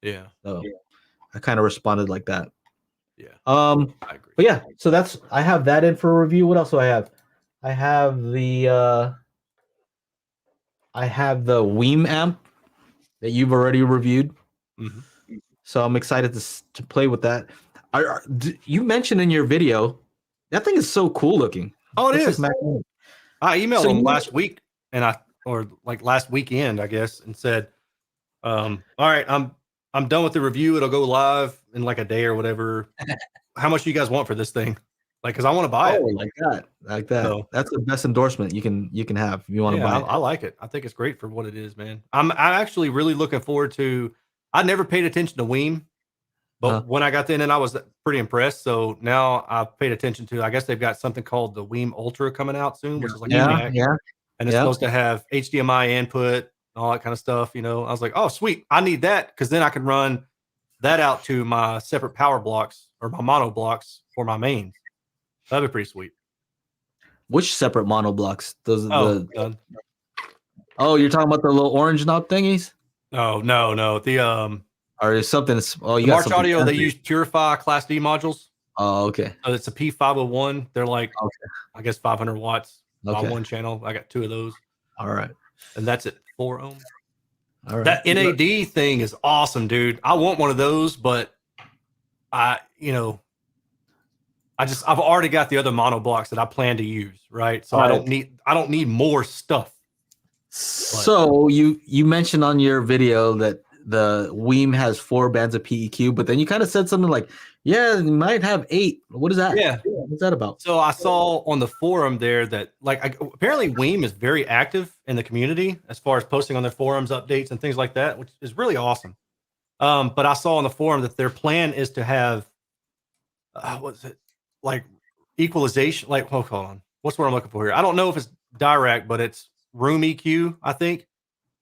Yeah. So I kind of responded like that. Yeah. I agree. But yeah, so I have that in for a review. What else do I have? I have the Weem amp that you've already reviewed. So I'm excited to play with that. You mentioned in your video that thing is so cool looking. Oh, it is. I emailed him last week, or last weekend, I guess, and said, "All right, I'm done with the review. It'll go live in like a day or whatever. How much do you guys want for this thing? Because I want to buy it. Like that. So, that's the best endorsement you can have if you want to buy it. I like it. I think it's great for what it is, man. I'm actually really looking forward to. I never paid attention to Weem, but when I got in, and I was pretty impressed. So now I've paid attention to. I guess they've got something called the Weem Ultra coming out soon, which is like and it's supposed to have HDMI input and all that kind of stuff. I was like, oh sweet, I need that because then I can run that out to my separate power blocks or my mono blocks for my mains. That'd be pretty sweet. Which separate mono blocks? Those are you're talking about the little orange knob thingies? No. The or is something. Oh, you got March Audio. Fancy. They use Purify Class D modules. Oh, okay. So it's a P501. They're like, I guess 500 watts by one channel. I got 2 of those. All right, and that's at 4 ohm. All right. That NAD thing is awesome, dude. I want one of those, but I've already got the other mono blocks that I plan to use, right? So I don't need more stuff. So you mentioned on your video that the Weem has 4 bands of PEQ, but then you kind of said something like, yeah, you might have 8. What is that? Yeah. What's that about? So I saw on the forum there that apparently Weem is very active in the community as far as posting on their forums, updates and things like that, which is really awesome. But I saw on the forum that their plan is to have, what's it? Like equalization, hold on. What's what I'm looking for here? I don't know if it's direct, but it's room EQ, I think.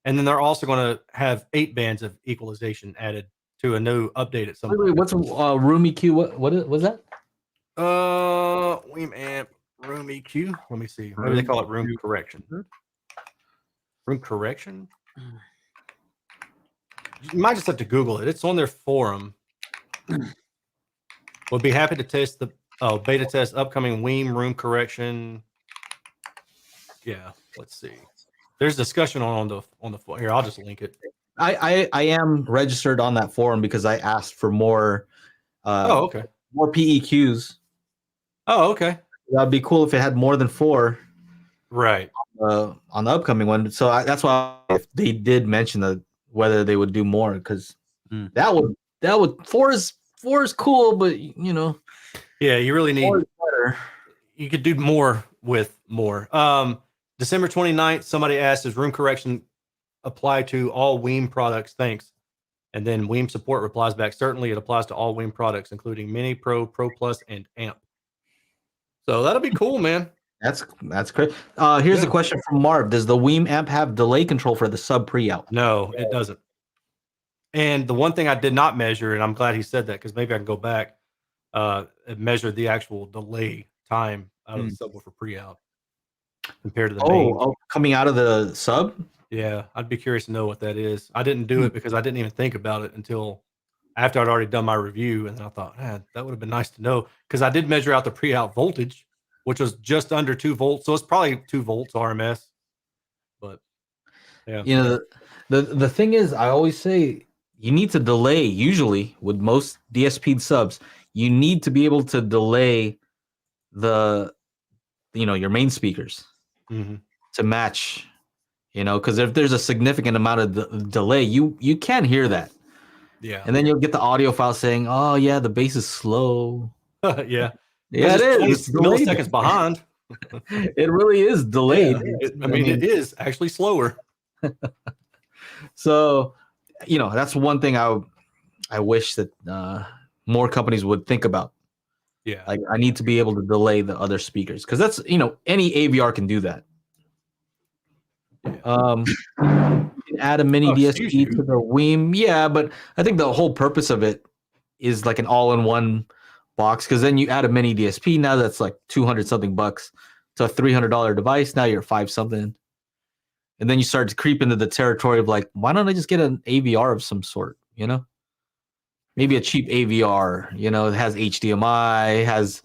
And then they're also going to have 8 bands of equalization added to a new update at some point. Wait, what's room EQ? What was that? Weem amp room EQ. Let me see. Maybe they call it room correction. Room correction? You might just have to Google it. It's on their forum. We'll be happy to test beta test upcoming Weem room correction. Yeah, let's see. There's discussion on the here. I'll just link it. I am registered on that forum because I asked for more Okay. more PEQs. Oh, okay. That'd be cool if it had more than 4 Right. on the upcoming one. So that's why if they did mention whether they would do more, because that would 4 is cool, but Yeah, you really need. 4 is better. You could do more with more. December 29th, somebody asked, does room correction apply to all Weem products? Thanks. And then Weem support replies back, certainly it applies to all Weem products, including Mini, Pro, Pro Plus, and Amp. So that'll be cool, man. That's great. Here's a question from Marv. Does the Weem amp have delay control for the sub pre-out? No, it doesn't. And the one thing I did not measure, and I'm glad he said that because maybe I can go back, measure the actual delay time out of the subwoofer pre-out compared to the main. Coming out of the sub? Yeah, I'd be curious to know what that is. I didn't do it because I didn't even think about it until after I'd already done my review, and then I thought, man, that would have been nice to know because I did measure out the pre-out voltage, which was just under 2 volts, so it's probably 2 volts RMS. But yeah, the thing is, I always say you need to delay. Usually, with most DSP subs, you need to be able to delay your main speakers to match. Because if there's a significant amount of delay, you can hear that. Yeah. And then you'll get the audio file saying, "Oh yeah, the bass is slow." Yeah. Yeah, it is. It's milliseconds behind. It really is delayed. Yeah. It is actually slower. So, that's one thing I wish that more companies would think about. Yeah. Like, I need to be able to delay the other speakers because that's any AVR can do that. You can add a mini DSP to the Weem. Yeah, but I think the whole purpose of it is like an all-in-one box, because then you add a mini DSP. Now that's like $200 something bucks to a $300 device. Now you're 5 something, and then you start to creep into the territory of like, why don't I just get an AVR of some sort? Maybe a cheap AVR. It has HDMI, has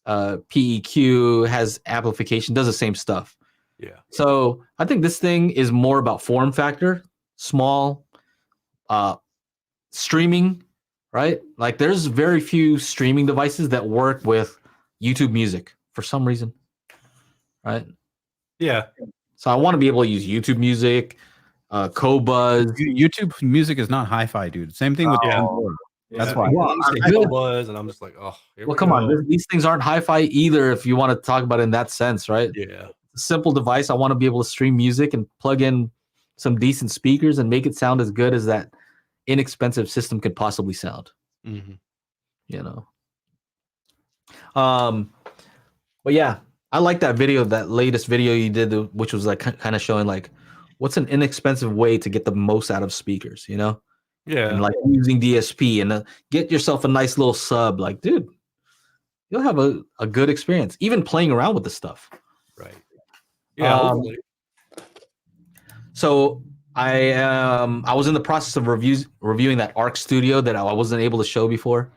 PEQ, has amplification, does the same stuff. Yeah. So I think this thing is more about form factor, small, streaming, right? Like there's very few streaming devices that work with YouTube Music for some reason, right? Yeah. So I want to be able to use YouTube Music, Qobuz. YouTube Music is not hi-fi, dude. Same thing with That's why. Qobuz, and I'm just like, oh. Well, come on. These things aren't hi-fi either if you want to talk about it in that sense, right? Yeah. Simple device. I want to be able to stream music and plug in some decent speakers and make it sound as good as that inexpensive system could possibly sound. But yeah, I like that video, that latest video you did, which was like kind of showing like what's an inexpensive way to get the most out of speakers, Yeah. And like using DSP and get yourself a nice little sub. Like, dude, you'll have a good experience even playing around with this stuff. Right. Yeah. So I was in the process of reviewing that Arc Studio that I wasn't able to show before.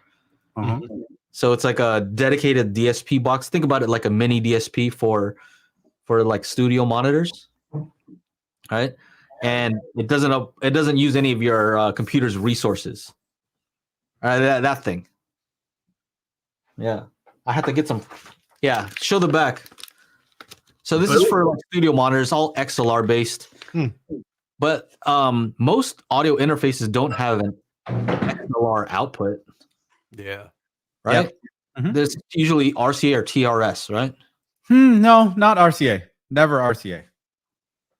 So it's like a dedicated DSP box. Think about it like a mini DSP for like studio monitors, right? And it doesn't use any of your computer's resources. That thing. Yeah, I have to get some. Yeah, show the back. So this is for like studio monitors, all XLR based. But most audio interfaces don't have an XLR output. Yeah. Right? Yeah. There's usually RCA or TRS, right? No, not RCA. Never RCA.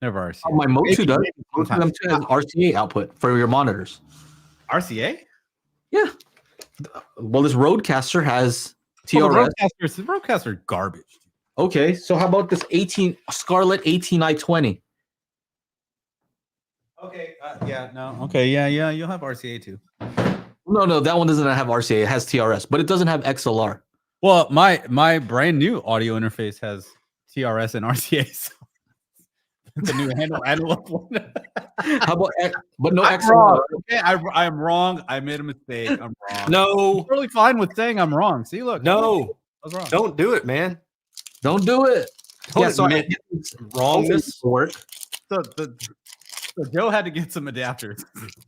Never RCA. Oh, my Motu does. Most of them too has RCA output for your monitors. RCA? Yeah. Well, this Rodecaster has TRS. Well, the Rodecaster garbage. Okay, so how about this Scarlett 18i20? Okay, yeah, you'll have RCA too. No, that one doesn't have RCA. It has TRS, but it doesn't have XLR. Well, my brand new audio interface has TRS and RCA. So it's a new analog one. How about but no I'm XLR? wrong. Okay, I'm wrong. I made a mistake. I'm wrong. No, I'm totally fine with saying I'm wrong. See, look. No, I was wrong. don't do it, man. Don't do it. Yeah, so admit wrongness. work. So Joe had to get some adapters.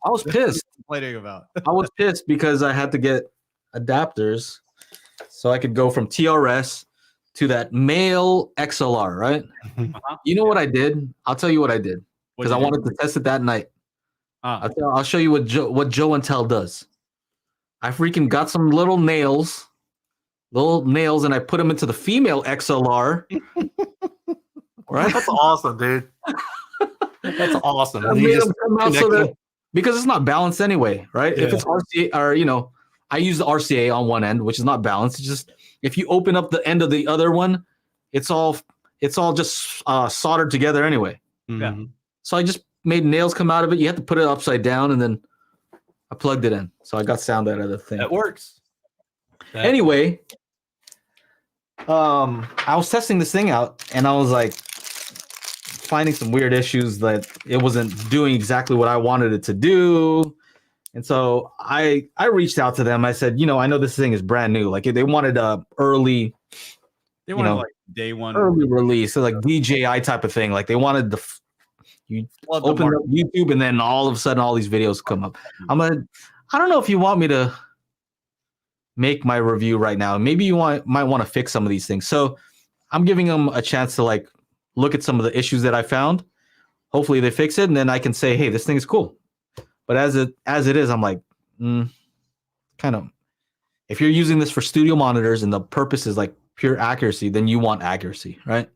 I was pissed. Complaining about. I was pissed because I had to get adapters so I could go from TRS to that male XLR, right? You know what I did? I'll tell you what I did because I wanted to test it that night. I'll show you what Joe and Tell does. I freaking got some little nails, and I put them into the female XLR. Right? That's awesome, dude. That's awesome. I made them come out so that, because it's not balanced anyway, right? Yeah. If it's RCA, or I use the RCA on one end, which is not balanced. It's just if you open up the end of the other one, it's all just soldered together anyway. Yeah. So I just made nails come out of it. You have to put it upside down, and then I plugged it in. So I got sound out of the thing. That works. Anyway, I was testing this thing out, and I was like finding some weird issues that it wasn't doing exactly what I wanted it to do. And so I reached out to them. I said, I know this thing is brand new. Like they wanted a early, They wanted like day one early release, so like DJI type of thing. Like they wanted you open up YouTube and then all of a sudden all these videos come up. I'm like, I don't know if you want me to make my review right now. Maybe you might want to fix some of these things. So I'm giving them a chance to like look at some of the issues that I found. Hopefully they fix it, and then I can say, hey, this thing is cool. But as it is, I'm like, kind of. If you're using this for studio monitors and the purpose is like pure accuracy, then you want accuracy, right?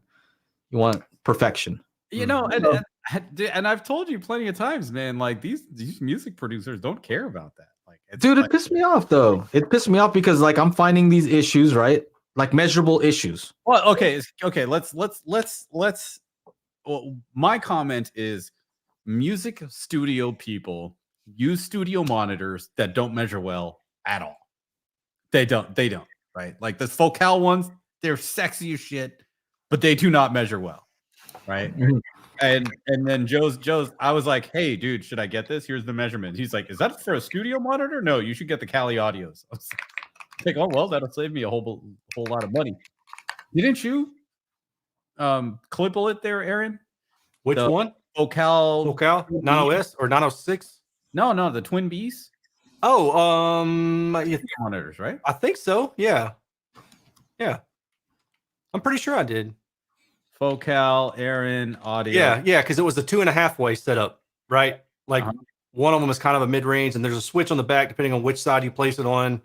You want perfection. And I've told you plenty of times, man. Like these music producers don't care about that. Like, it pissed me off though. It pissed me off because like I'm finding these issues, right? Like measurable issues. Well, okay. Let's. Well, my comment is, music studio people use studio monitors that don't measure well at all. They don't. Right? Like the Focal ones, they're sexy as shit, but they do not measure well. Right? Mhm. And then Joe's. I was like, hey, dude, should I get this? Here's the measurement. He's like, is that for a studio monitor? No, you should get the Kali Audios. I was like, oh well, that'll save me a whole lot of money. Didn't you clipple it there, Aaron? Which one? Focal 9OS or 906? No, the Twin Bees. Oh, Monitors, right? I think so. Yeah. I'm pretty sure I did. Focal, Aaron, audio. Yeah, because it was the 2.5 way setup, right? Like one of them is kind of a mid range, and there's a switch on the back depending on which side you place it on.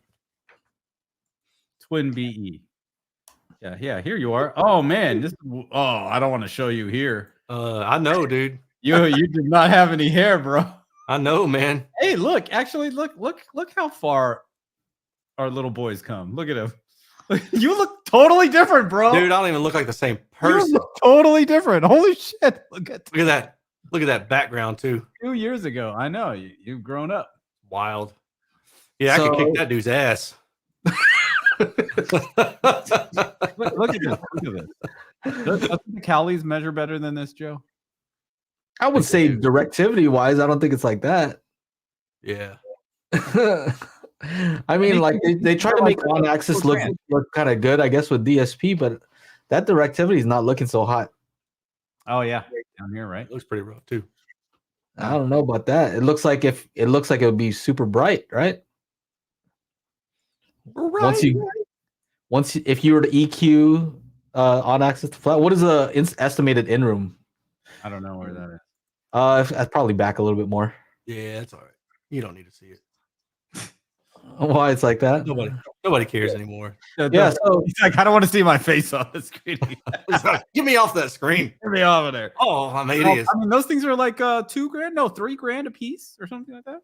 Twin BE. Yeah. Here you are. Oh man, I don't want to show you here. I know, dude. You did not have any hair, bro. I know, man. Hey, look how far our little boys come. Look at him. You look totally different, bro. Dude, I don't even look like the same person. You look totally different. Holy shit. Look at that. Look at that background too. 2 years ago. I know. You've grown up. Wild. Yeah, I could kick that dude's ass. Look at this. Doesn't the Kalis measure better than this, Joe? I would say directivity wise, I don't think it's like that. Yeah. I mean, like they try to make on axis look kind of good, I guess, with DSP, but that directivity is not looking so hot. Oh yeah, down here, right? It looks pretty rough too. I don't know about that. It looks like it would be super bright, right? If you were to EQ on axis to flat, what is the estimated in room? I don't know where that is. That's probably back a little bit more. Yeah, that's all right. You don't need to see it. Why it's like that? Nobody cares anymore. Yeah, so he's like, I don't want to see my face on the screen. Get me off that screen. Get me off of there. Oh, I'm an idiot. I mean, those things are like $2,000, no, $3,000 a piece or something like that.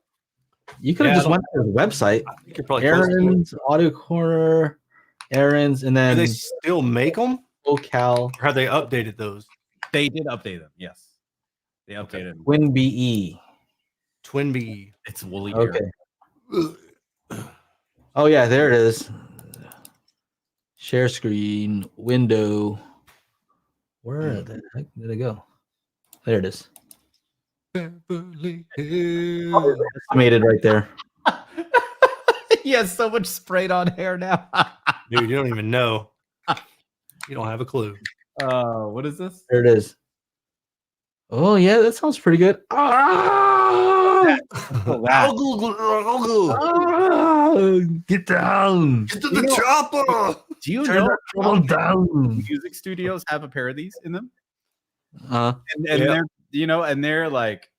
You could have just went to the website. You could probably Aaron's Audio Corner, Aaron's, and then do they still make them? Focal. Or have they updated those? They did update them. Yes, they updated them. Twin BE. Twin BE. It's woolly. Okay. Oh yeah, there it is. Share screen, window. Where the heck did it go? There it is. Estimated right there. He has so much sprayed on hair now. Dude, you don't even know. You don't have a clue. What is this? There it is. Oh yeah, that sounds pretty good. Ah! That. Ah! Get down. Get to You the know- chopper. Do you Turn know that how trouble many down. music studios have a pair of these in them? Uh, And Yeah. they're like,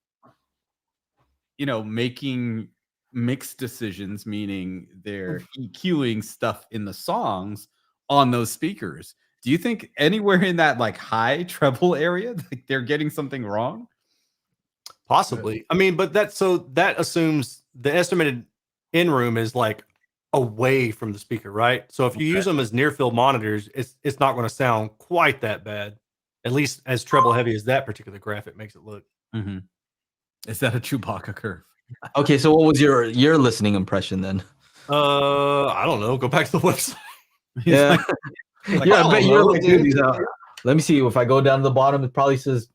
making mixed decisions, meaning they're EQing stuff in the songs on those speakers. Do you think anywhere in that like high treble area, like they're getting something wrong? Possibly. I mean, but that assumes the estimated in room is like away from the speaker, right? So if you use them as near field monitors, it's not going to sound quite that bad. At least as treble heavy as that particular graphic makes it look. Mm-hmm. Is that a Chewbacca curve? okay, so what was your listening impression then? I don't know. Go back to the website. He's Yeah. like, Yeah, I I bet don't you're know, like, dude. dude, let me see. If I go down to the bottom, it probably says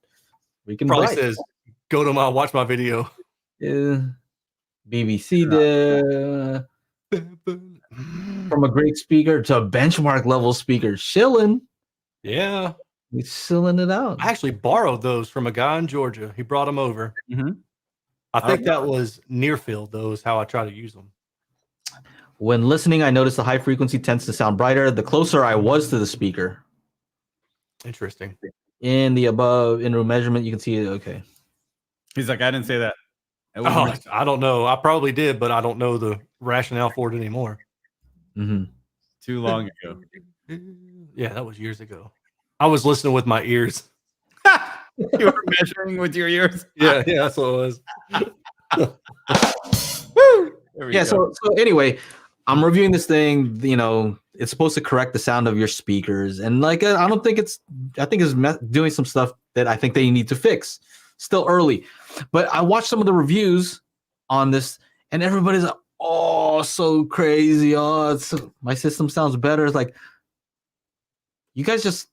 we can Probably bright. says, go to watch my video. BBC from a great speaker to a benchmark level speaker. Shilling. Yeah. He's shilling it out. I actually borrowed those from a guy in Georgia. He brought them over. Mhm. I think that was near field, though, is how I try to use them. When listening, I noticed the high frequency tends to sound brighter the closer I was to the speaker. Interesting. In the above in-room measurement, you can see it. Okay. He's like, I didn't say that. It was Oh, Rich. I don't know. I probably did, but I don't know the rationale for it anymore. Mm-hmm. Too long ago. Yeah, that was years ago. I was listening with my ears. You were measuring with your ears. Yeah, that's what it was. Woo! There we Yeah. go. So anyway, I'm reviewing this thing. It's supposed to correct the sound of your speakers, and like I don't think it's. I think it's doing some stuff that I think they need to fix. Still early, but I watched some of the reviews on this, and everybody's like, "Oh, so crazy! Oh, my system sounds better." It's like you guys just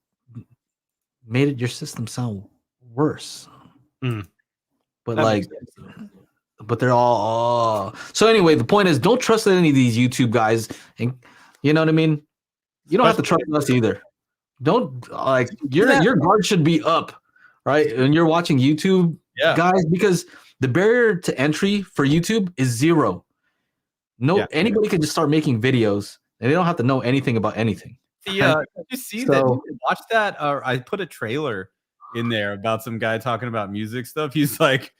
made your system sound worse. Mm. But That like, makes sense. but they're all. So anyway, the point is, don't trust any of these YouTube guys, and you know what I mean. You don't have to trust us either. Don't like your guard should be up, right? And you're watching YouTube, Yeah. guys, because the barrier to entry for YouTube is zero. No, Yeah. anybody can just start making videos, and they don't have to know anything about anything. Did you see that? So- Did you watch that? I put a trailer in there about some guy talking about music stuff. He's like,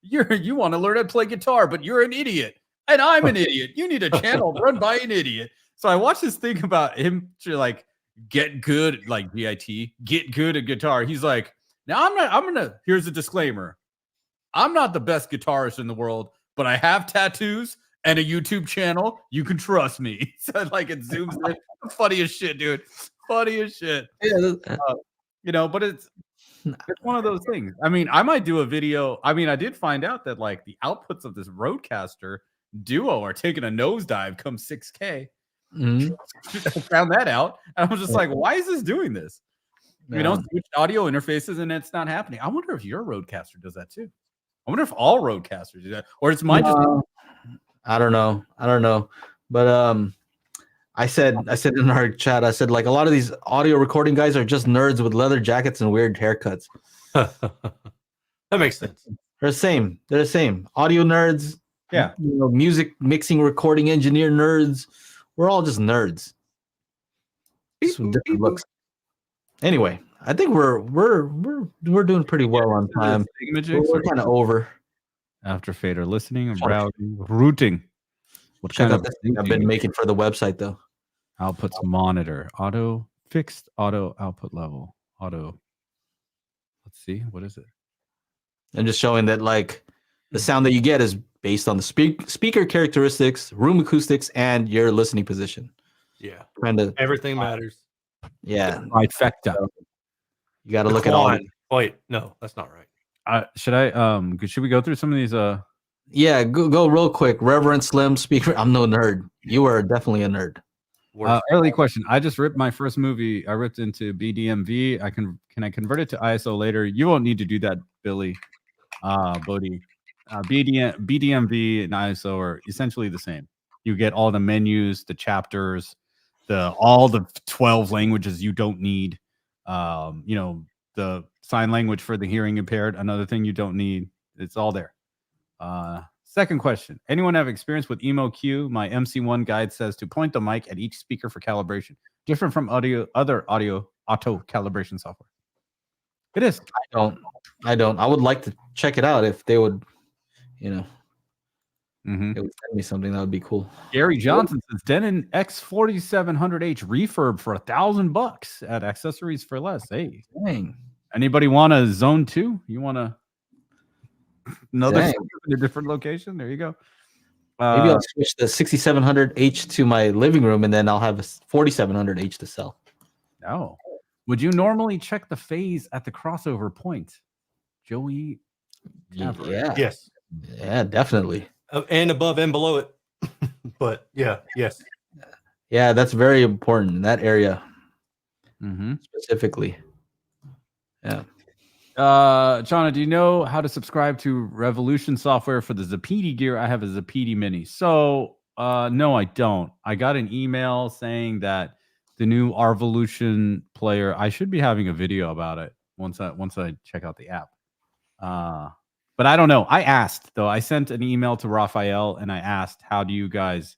you want to learn how to play guitar, but you're an idiot, and I'm an idiot. You need a channel run by an idiot. So I watched this thing about him to like get good, like GIT, get good at guitar. He's like, now I'm gonna. Here's a disclaimer: I'm not the best guitarist in the world, but I have tattoos and a YouTube channel. You can trust me. So like it zooms in. Funny as shit, dude. Funny as shit. But it's one of those things. I mean, I might do a video. I mean, I did find out that like the outputs of this Rodecaster Duo are taking a nosedive come 6K. Mhm. I found that out. And I was just like, why is this doing this? Switch audio interfaces and it's not happening. I wonder if your Rodecaster does that too. I wonder if all Roadcasters do that, or it's mine. I don't know. But I said in our chat, I said like a lot of these audio recording guys are just nerds with leather jackets and weird haircuts. That makes sense. They're the same. Audio nerds. Yeah. Music mixing, recording engineer nerds. We're all just nerds. Just with different looks. Anyway, I think we're doing pretty well on time. We're kind of over. After fader listening and browsing, routing. What Check kind out of this thing I've been making for the website though. outputs monitor? Auto fixed auto output level. Auto. Let's see. What is it? I'm just showing that like the sound that you get is based on the speaker characteristics, room acoustics, and your listening position. Yeah. Kind of Everything matters. yeah. Trifecta. You got to look at all. Decline. Wait, no, that's not right. Should we go through some of these? Yeah, go real quick. Reverend Slim speaker. I'm no nerd. You are definitely a nerd. Early question. I just ripped my first movie. I ripped into BDMV. Can I convert it to ISO later? You won't need to do that, Billy. Bodhi. BDMV and ISO are essentially the same. You get all the menus, the chapters, all the 12 languages you don't need. The sign language for the hearing impaired, another thing you don't need. It's all there. Second question. Anyone have experience with Emo Q? My MC1 guide says to point the mic at each speaker for calibration. Different from other audio auto calibration software. It is. I don't. I would like to check it out if they would, they would send me something that would be cool. Gary Johnson says Denon X4700H refurb for $1,000 at Accessories for Less. Hey, dang. Anybody want a Zone 2? You want another in a different location? There you go. Maybe I'll switch the 6700H to my living room, and then I'll have a 4700H to sell. No. Would you normally check the phase at the crossover point? Joey? Yeah. Yes. Yeah, definitely. And above and below it. But yes. Yeah, that's very important in that area specifically. Yeah. Chana, do you know how to subscribe to Revolution software for the Zapiti gear? I have a Zapiti Mini. So, no, I don't. I got an email saying that the new Arvolution player, I should be having a video about it once I check out the app. But I don't know. I asked, though. I sent an email to Raphael, and I asked, how do you guys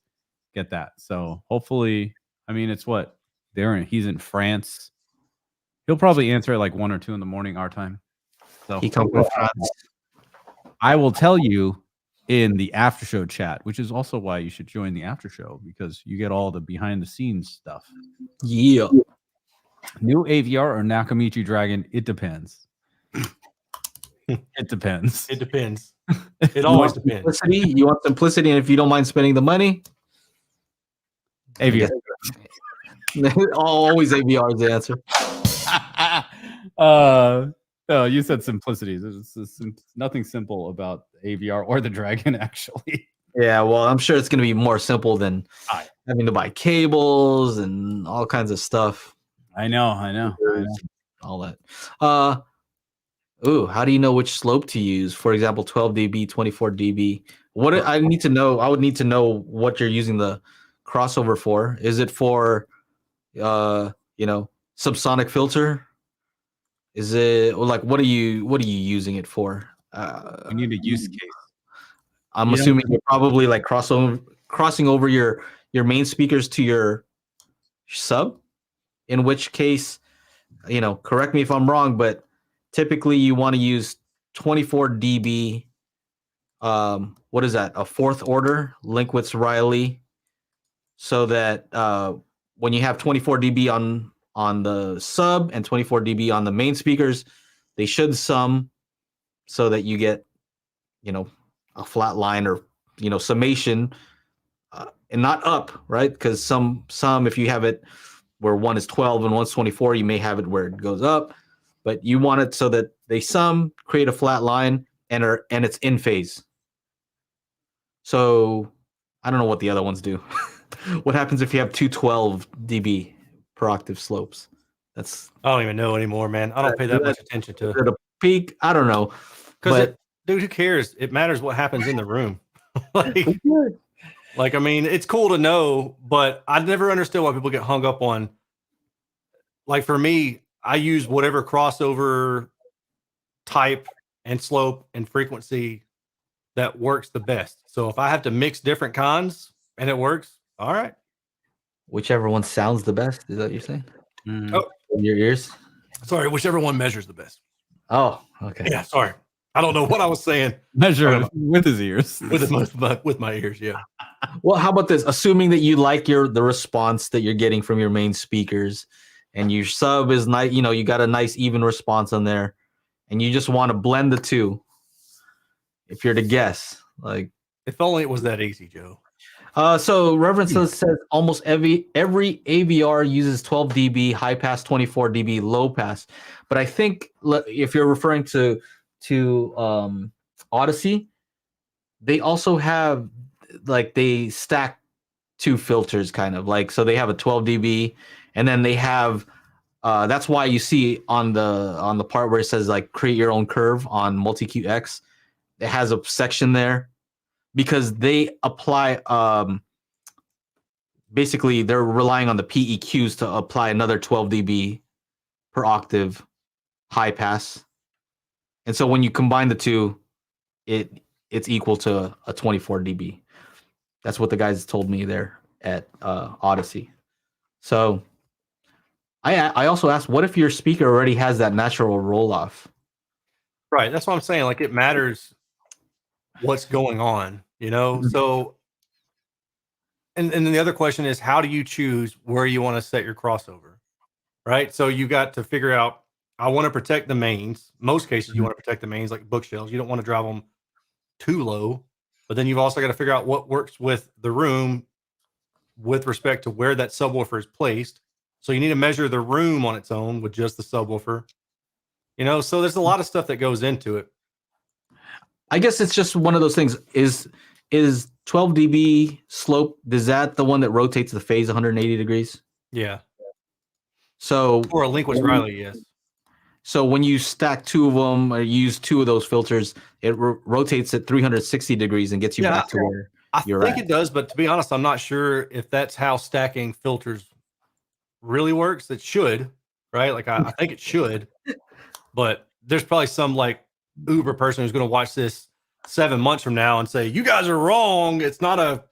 get that? So, hopefully, it's what? He's in France. He'll probably answer at like 1 or 2 in the morning our time. So he comes from France. I will tell you in the after show chat, which is also why you should join the after show, because you get all the behind the scenes stuff. Yeah. New AVR or Nakamichi Dragon? It depends. It depends. It depends. It always depends. You want simplicity, and if you don't mind spending the money, AVR. Always AVR is the answer. No, you said simplicity. There's nothing simple about AVR or the Dragon, actually. Yeah, well, I'm sure it's going to be more simple than having to buy cables and all kinds of stuff. I know. All that. How do you know which slope to use? For example, 12 dB, 24 dB. I would need to know what you're using the crossover for. Is it for, subsonic filter? Is it like what are you using it for? We need a use case. I'm assuming you're probably like crossing over your main speakers to your sub. In which case, correct me if I'm wrong, but typically you want to use 24 dB. What is that? A fourth order Linkwitz-Riley, so that when you have 24 dB on the sub and 24 dB on the main speakers, they should sum so that you get, a flat line or, summation and not up, right? Because some, if you have it where one is 12 and one's 24, you may have it where it goes up, but you want it so that they sum, create a flat line, and it's in phase. So I don't know what the other ones do. What happens if you have two 12 dB per octave slopes? I don't even know anymore, man. I don't pay that much attention to the peak. I don't know. Because dude, who cares? It matters what happens in the room. It's cool to know, but I never understood why people get hung up on. Like for me, I use whatever crossover type and slope and frequency that works the best. So if I have to mix different cons and it works, all right. Whichever one sounds the best, is that what you're saying? Mm-hmm. Oh, in your ears? Sorry, whichever one measures the best. Oh, okay. Yeah, sorry. I don't know what I was saying. Measure with his ears. With my ears, yeah. Well, how about this? Assuming that you like the response that you're getting from your main speakers, and your sub is nice, you got a nice even response on there, and you just want to blend the two. If you're to guess, like if only it was that easy, Joe. So Reverence says almost every AVR uses 12 dB high pass, 24 dB low pass. But I think if you're referring to Odyssey, they also have they stack two filters kind of so they have a 12 dB, and then they have that's why you see on the part where it says create your own curve on Multi-QX, it has a section there because they apply basically they're relying on the PEQs to apply another 12 dB per octave high pass. And so when you combine the two, it's equal to a 24 dB. That's what the guys told me there at Odyssey. So I also asked, what if your speaker already has that natural roll off? Right. That's what I'm saying. Like, it matters what's going on, you know? Mhm. So, and then the other question is, how do you choose where you want to set your crossover? Right. So you got to figure out, I want to protect the mains. Most cases, you Mhm. want to protect the mains like bookshelves. You don't want to drive them too low. But then you've also got to figure out what works with the room with respect to where that subwoofer is placed. So you need to measure the room on its own with just the subwoofer. You know, so there's a lot of stuff that goes into it. I guess it's just one of those things. Is 12 dB slope, is that the one that rotates the phase 180 degrees? Yeah. So Or a Linkwitz Riley, yes. So when you stack two of them or use two of those filters, it rotates at 360 degrees and gets you back to where I you're think at. it does, but to be honest, I'm not sure if that's how stacking filters really works. It should, right? Like I think it should, but there's probably some like Uber person who's going to watch this 7 months from now and say, "You guys are wrong. It's not a,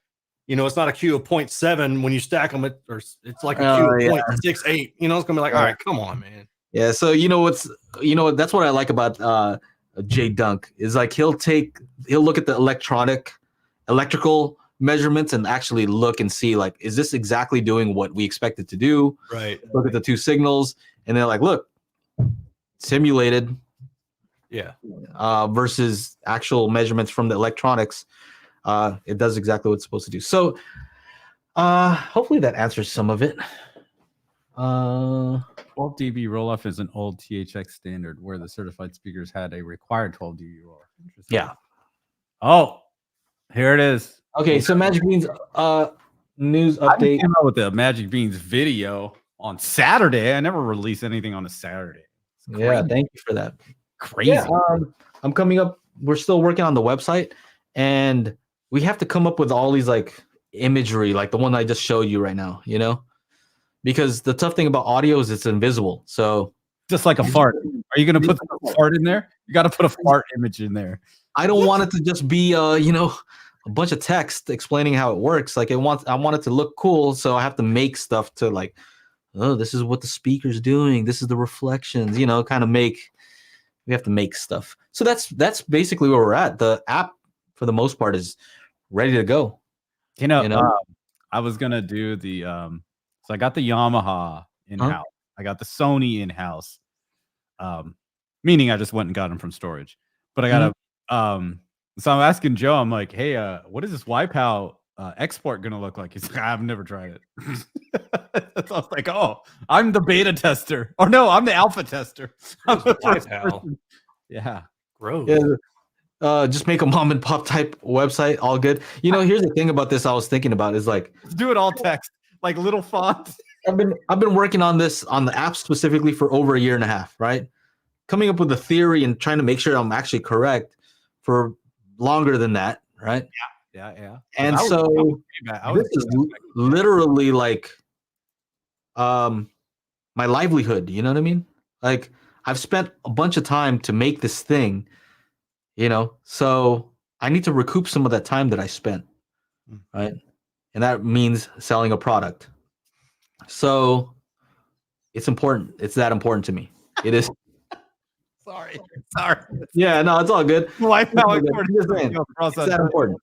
it's not a Q of 0.7 when you stack them, or it's like a Q of 0.68." You know, it's gonna be like, all right, come on, man. Yeah. So that's what I like about Jay Dunk is like he'll look at the electrical measurements and actually look and see like, is this exactly doing what we expect it to do? Right. Look at the two signals and they're like, look, simulated. Yeah. Versus actual measurements from the electronics. It does exactly what it's supposed to do. So hopefully that answers some of it. 12 dB roll off is an old THX standard where the certified speakers had a required 12 dB roll off. Yeah. Oh, here it is. Okay, so Magic Beans news update. I came out with the Magic Beans video on Saturday. I never release anything on a Saturday. Yeah, thank you for that. Crazy. Yeah, I'm coming up. We're still working on the website, and we have to come up with all these like imagery, like the one I just showed you right now. Because the tough thing about audio is it's invisible. So just like a fart. Are you going to put a fart in there? You got to put a fart image in there. I don't want it to just be a bunch of text explaining how it works. Like I want it to look cool, so I have to make stuff to like, oh, this is what the speaker's doing. This is the reflections. Kind of we have to make stuff. So that's basically where we're at. The app, for the most part, is ready to go. I was gonna do the so I got the Yamaha in-house. I got the Sony in-house. Meaning I just went and got them from storage. But I got so I'm asking Joe, I'm like, hey, what is this YPOW export gonna look like? He's like, I've never tried it. So I was like, oh, I'm the beta tester. Or no, I'm the alpha tester. Yeah. Gross. Yeah. Just make a mom and pop type website, all good. Here's the thing about this I was thinking about is like, do it all text, like little font. I've been working on this on the app specifically for over a year and a half, right? Coming up with a theory and trying to make sure I'm actually correct for longer than that, right? Yeah. And so this is literally like my livelihood, you know what I mean? Like I've spent a bunch of time to make this thing, so I need to recoup some of that time that I spent, right? And that means selling a product. So it's important. It's that important to me. It is. Sorry. Yeah, no, it's all good. It's that important.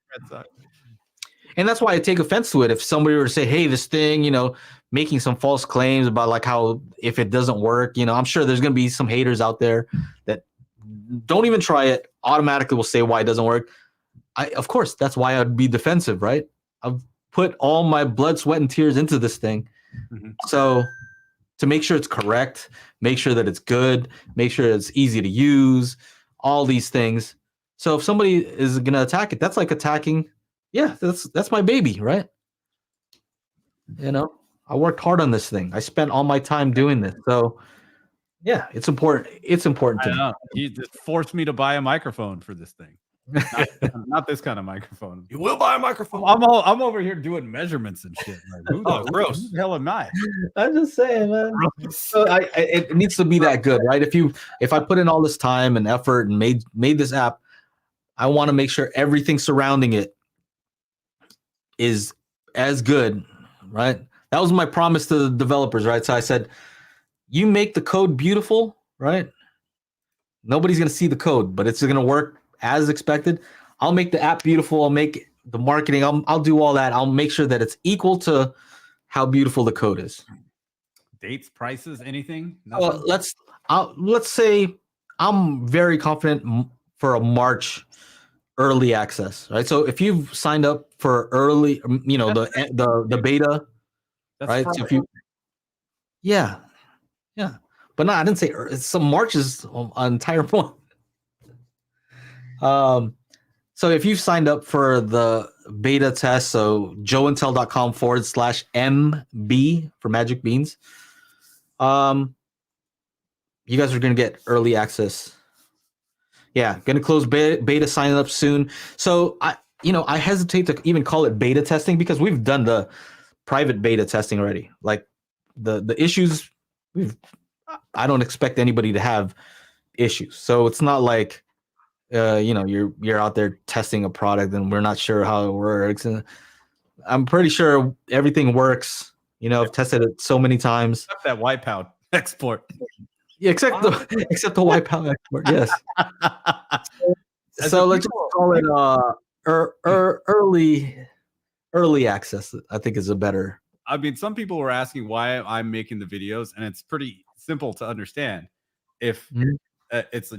And that's why I take offense to it. If somebody were to say, hey, this thing, making some false claims about like how if it doesn't work, I'm sure there's going to be some haters out there that don't even try it, automatically will say why it doesn't work. Of course, that's why I'd be defensive, right? I've put all my blood, sweat, and tears into this thing. Mm-hmm. So to make sure it's correct, make sure that it's good, make sure it's easy to use, all these things. So if somebody is going to attack it, that's like attacking. Yeah, that's my baby, right? I worked hard on this thing. I spent all my time doing this. So yeah, it's important. It's important to me. You just forced me to buy a microphone for this thing. Not this kind of microphone. You will buy a microphone. I'm over here doing measurements and shit. Like, Gross. who the hell am I? I'm just saying, man. So it needs to be that good, right? If I put in all this time and effort and made this app, I want to make sure everything surrounding it is as good, right? That was my promise to the developers, right? So I said, you make the code beautiful, right? Nobody's going to see the code, but it's going to work as expected. I'll make the app beautiful. I'll make the marketing. I'll do all that. I'll make sure that it's equal to how beautiful the code is. Dates, prices, anything? Well, let's say I'm very confident for a March early access, right? So if you've signed up for early, the beta, That's right? So if you, yeah, but no, I didn't say some March is an entire month. So if you've signed up for the beta test, so joeintel.com/MB for Magic Beans, you guys are going to get early access. Yeah, going to close beta sign up soon. So I hesitate to even call it beta testing because we've done the private beta testing already. Like the issues I don't expect anybody to have issues. So it's not like you're out there testing a product and we're not sure how it works. And I'm pretty sure everything works. I've tested it so many times. Except that wipeout export. Yeah, except the wipeout export. Yes. So let's just call it early access. I think is a better. I mean, some people were asking why I'm making the videos, and it's pretty simple to understand. If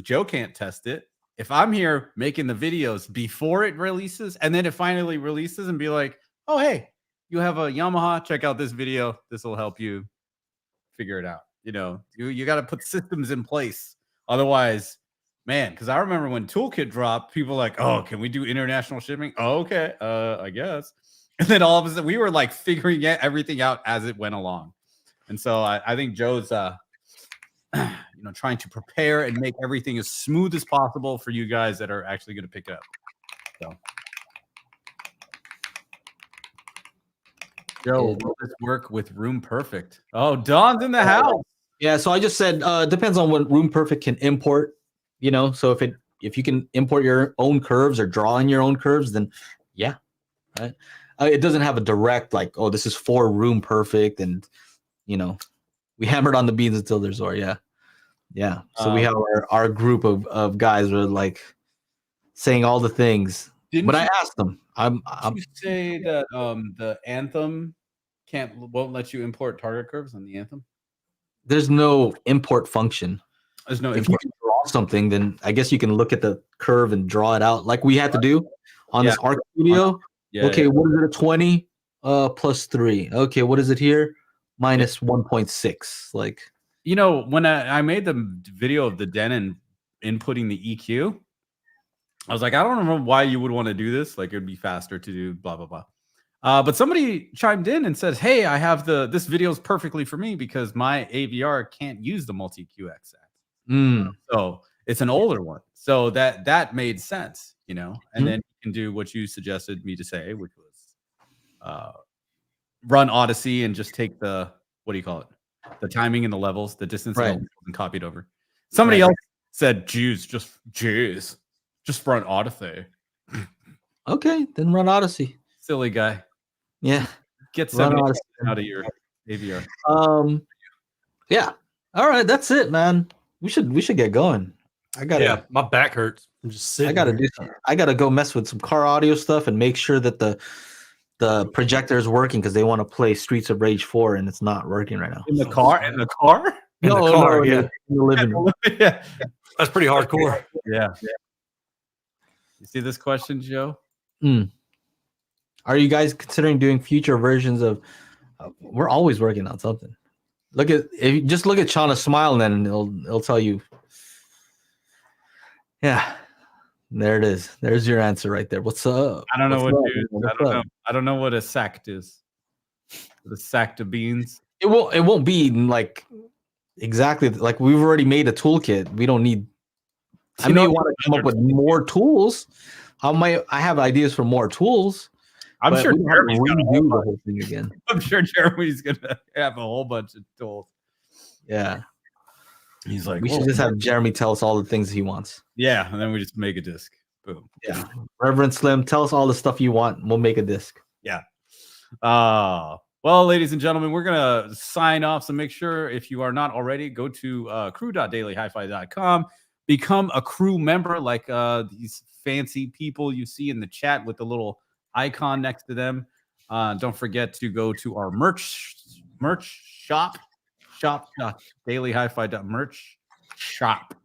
Joe can't test it, if I'm here making the videos before it releases, and then it finally releases, and be like, "Oh, hey, you have a Yamaha? Check out this video. This will help you figure it out." You got to put systems in place, otherwise, man. Because I remember when Toolkit dropped, people were like, "Oh, can we do international shipping?" Oh, okay, I guess. And then all of a sudden, we were like figuring everything out as it went along. And so I think Joe's, trying to prepare and make everything as smooth as possible for you guys that are actually going to pick it up. So, Joe, will this work with Room Perfect? Oh, Don's in the house. Yeah, so I just said depends on what Room Perfect can import. So if you can import your own curves or draw in your own curves, then yeah, right. It doesn't have a direct like, oh, this is for Room Perfect, and we hammered on the beans until there's or yeah. So we have our group of guys were like saying all the things, but I asked them. I'm you say that the Anthem won't let you import target curves on the Anthem? There's no import function. There's no. If you can draw something, then I guess you can look at the curve and draw it out, like we had to do on this Arc Studio. Yeah, okay, what is it? A 20 plus 3. Okay, what is it here? Minus 1.6. Like, when I made the video of the Denon inputting the EQ, I was like, I don't know why you would want to do this. Like, it'd be faster to do blah blah blah. But somebody chimed in and said, "Hey, I have this video is perfectly for me because my AVR can't use the multi QX act. So it's an older one. So that made sense, and then you can do what you suggested me to say, which was run Odyssey and just take the what do you call it? The timing and the levels, the distance and copied over. Somebody else said, just run Odyssey." Okay, then run Odyssey. Silly guy. Yeah. Get some out of your AVR. Yeah. All right, that's it, man. We should get going. My back hurts. I'm just sitting. I gotta go mess with some car audio stuff and make sure that the projector is working because they want to play Streets of Rage 4 and it's not working right now. In the car? In the living room. Yeah. That's pretty hardcore. Yeah. You see this question, Joe? Are you guys considering doing future versions of we're always working on something. If you just look at Chana's smile, and then it'll tell you. Yeah. There it is. There's your answer right there. What's up? I don't know I don't know what a sacked is. The sacked of beans. It won't be like exactly like we've already made a toolkit. We don't need I may want to come up with more tools. I have ideas for more tools. I'm but sure we don't have to Jeremy's got a redo whole the whole thing again. I'm sure Jeremy's gonna have a whole bunch of tools. Yeah. He's like, We should just have Jeremy tell us all the things he wants. yeah, and then we just make a disc. Boom. Yeah. Reverend Slim, tell us all the stuff you want. We'll make a disc. Yeah. Well, ladies and gentlemen, we're gonna sign off. So make sure, if you are not already, go to crew.dailyhifi.com, become a crew member, like these fancy people you see in the chat with the little icon next to them. Don't forget to go to our merch shop.dailyhifi.merch shop.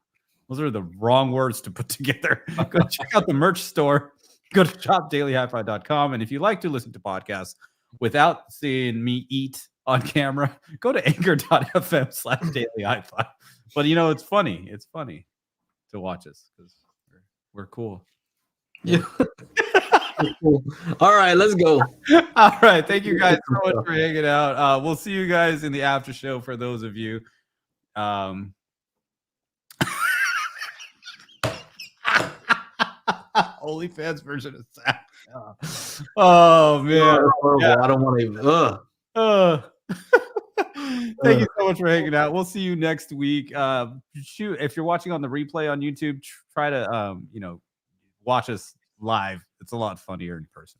Those are the wrong words to put together. Go check out the merch store. Go to shopdailyhifi.com. And if you like to listen to podcasts without seeing me eat on camera, go to anchor.fm/dailyhifi. But you know, it's funny. It's funny to watch us because we're cool. Yeah. All right, let's go. All right. Thank you guys so much for hanging out. We'll see you guys in the after show for those of you. OnlyFans version of Sam. Oh man. Yeah. I don't want to. Thank you so much for hanging out. We'll see you next week. Shoot, if you're watching on the replay on YouTube, try to watch us live. It's a lot funnier in person.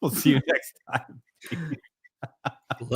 We'll see you next time.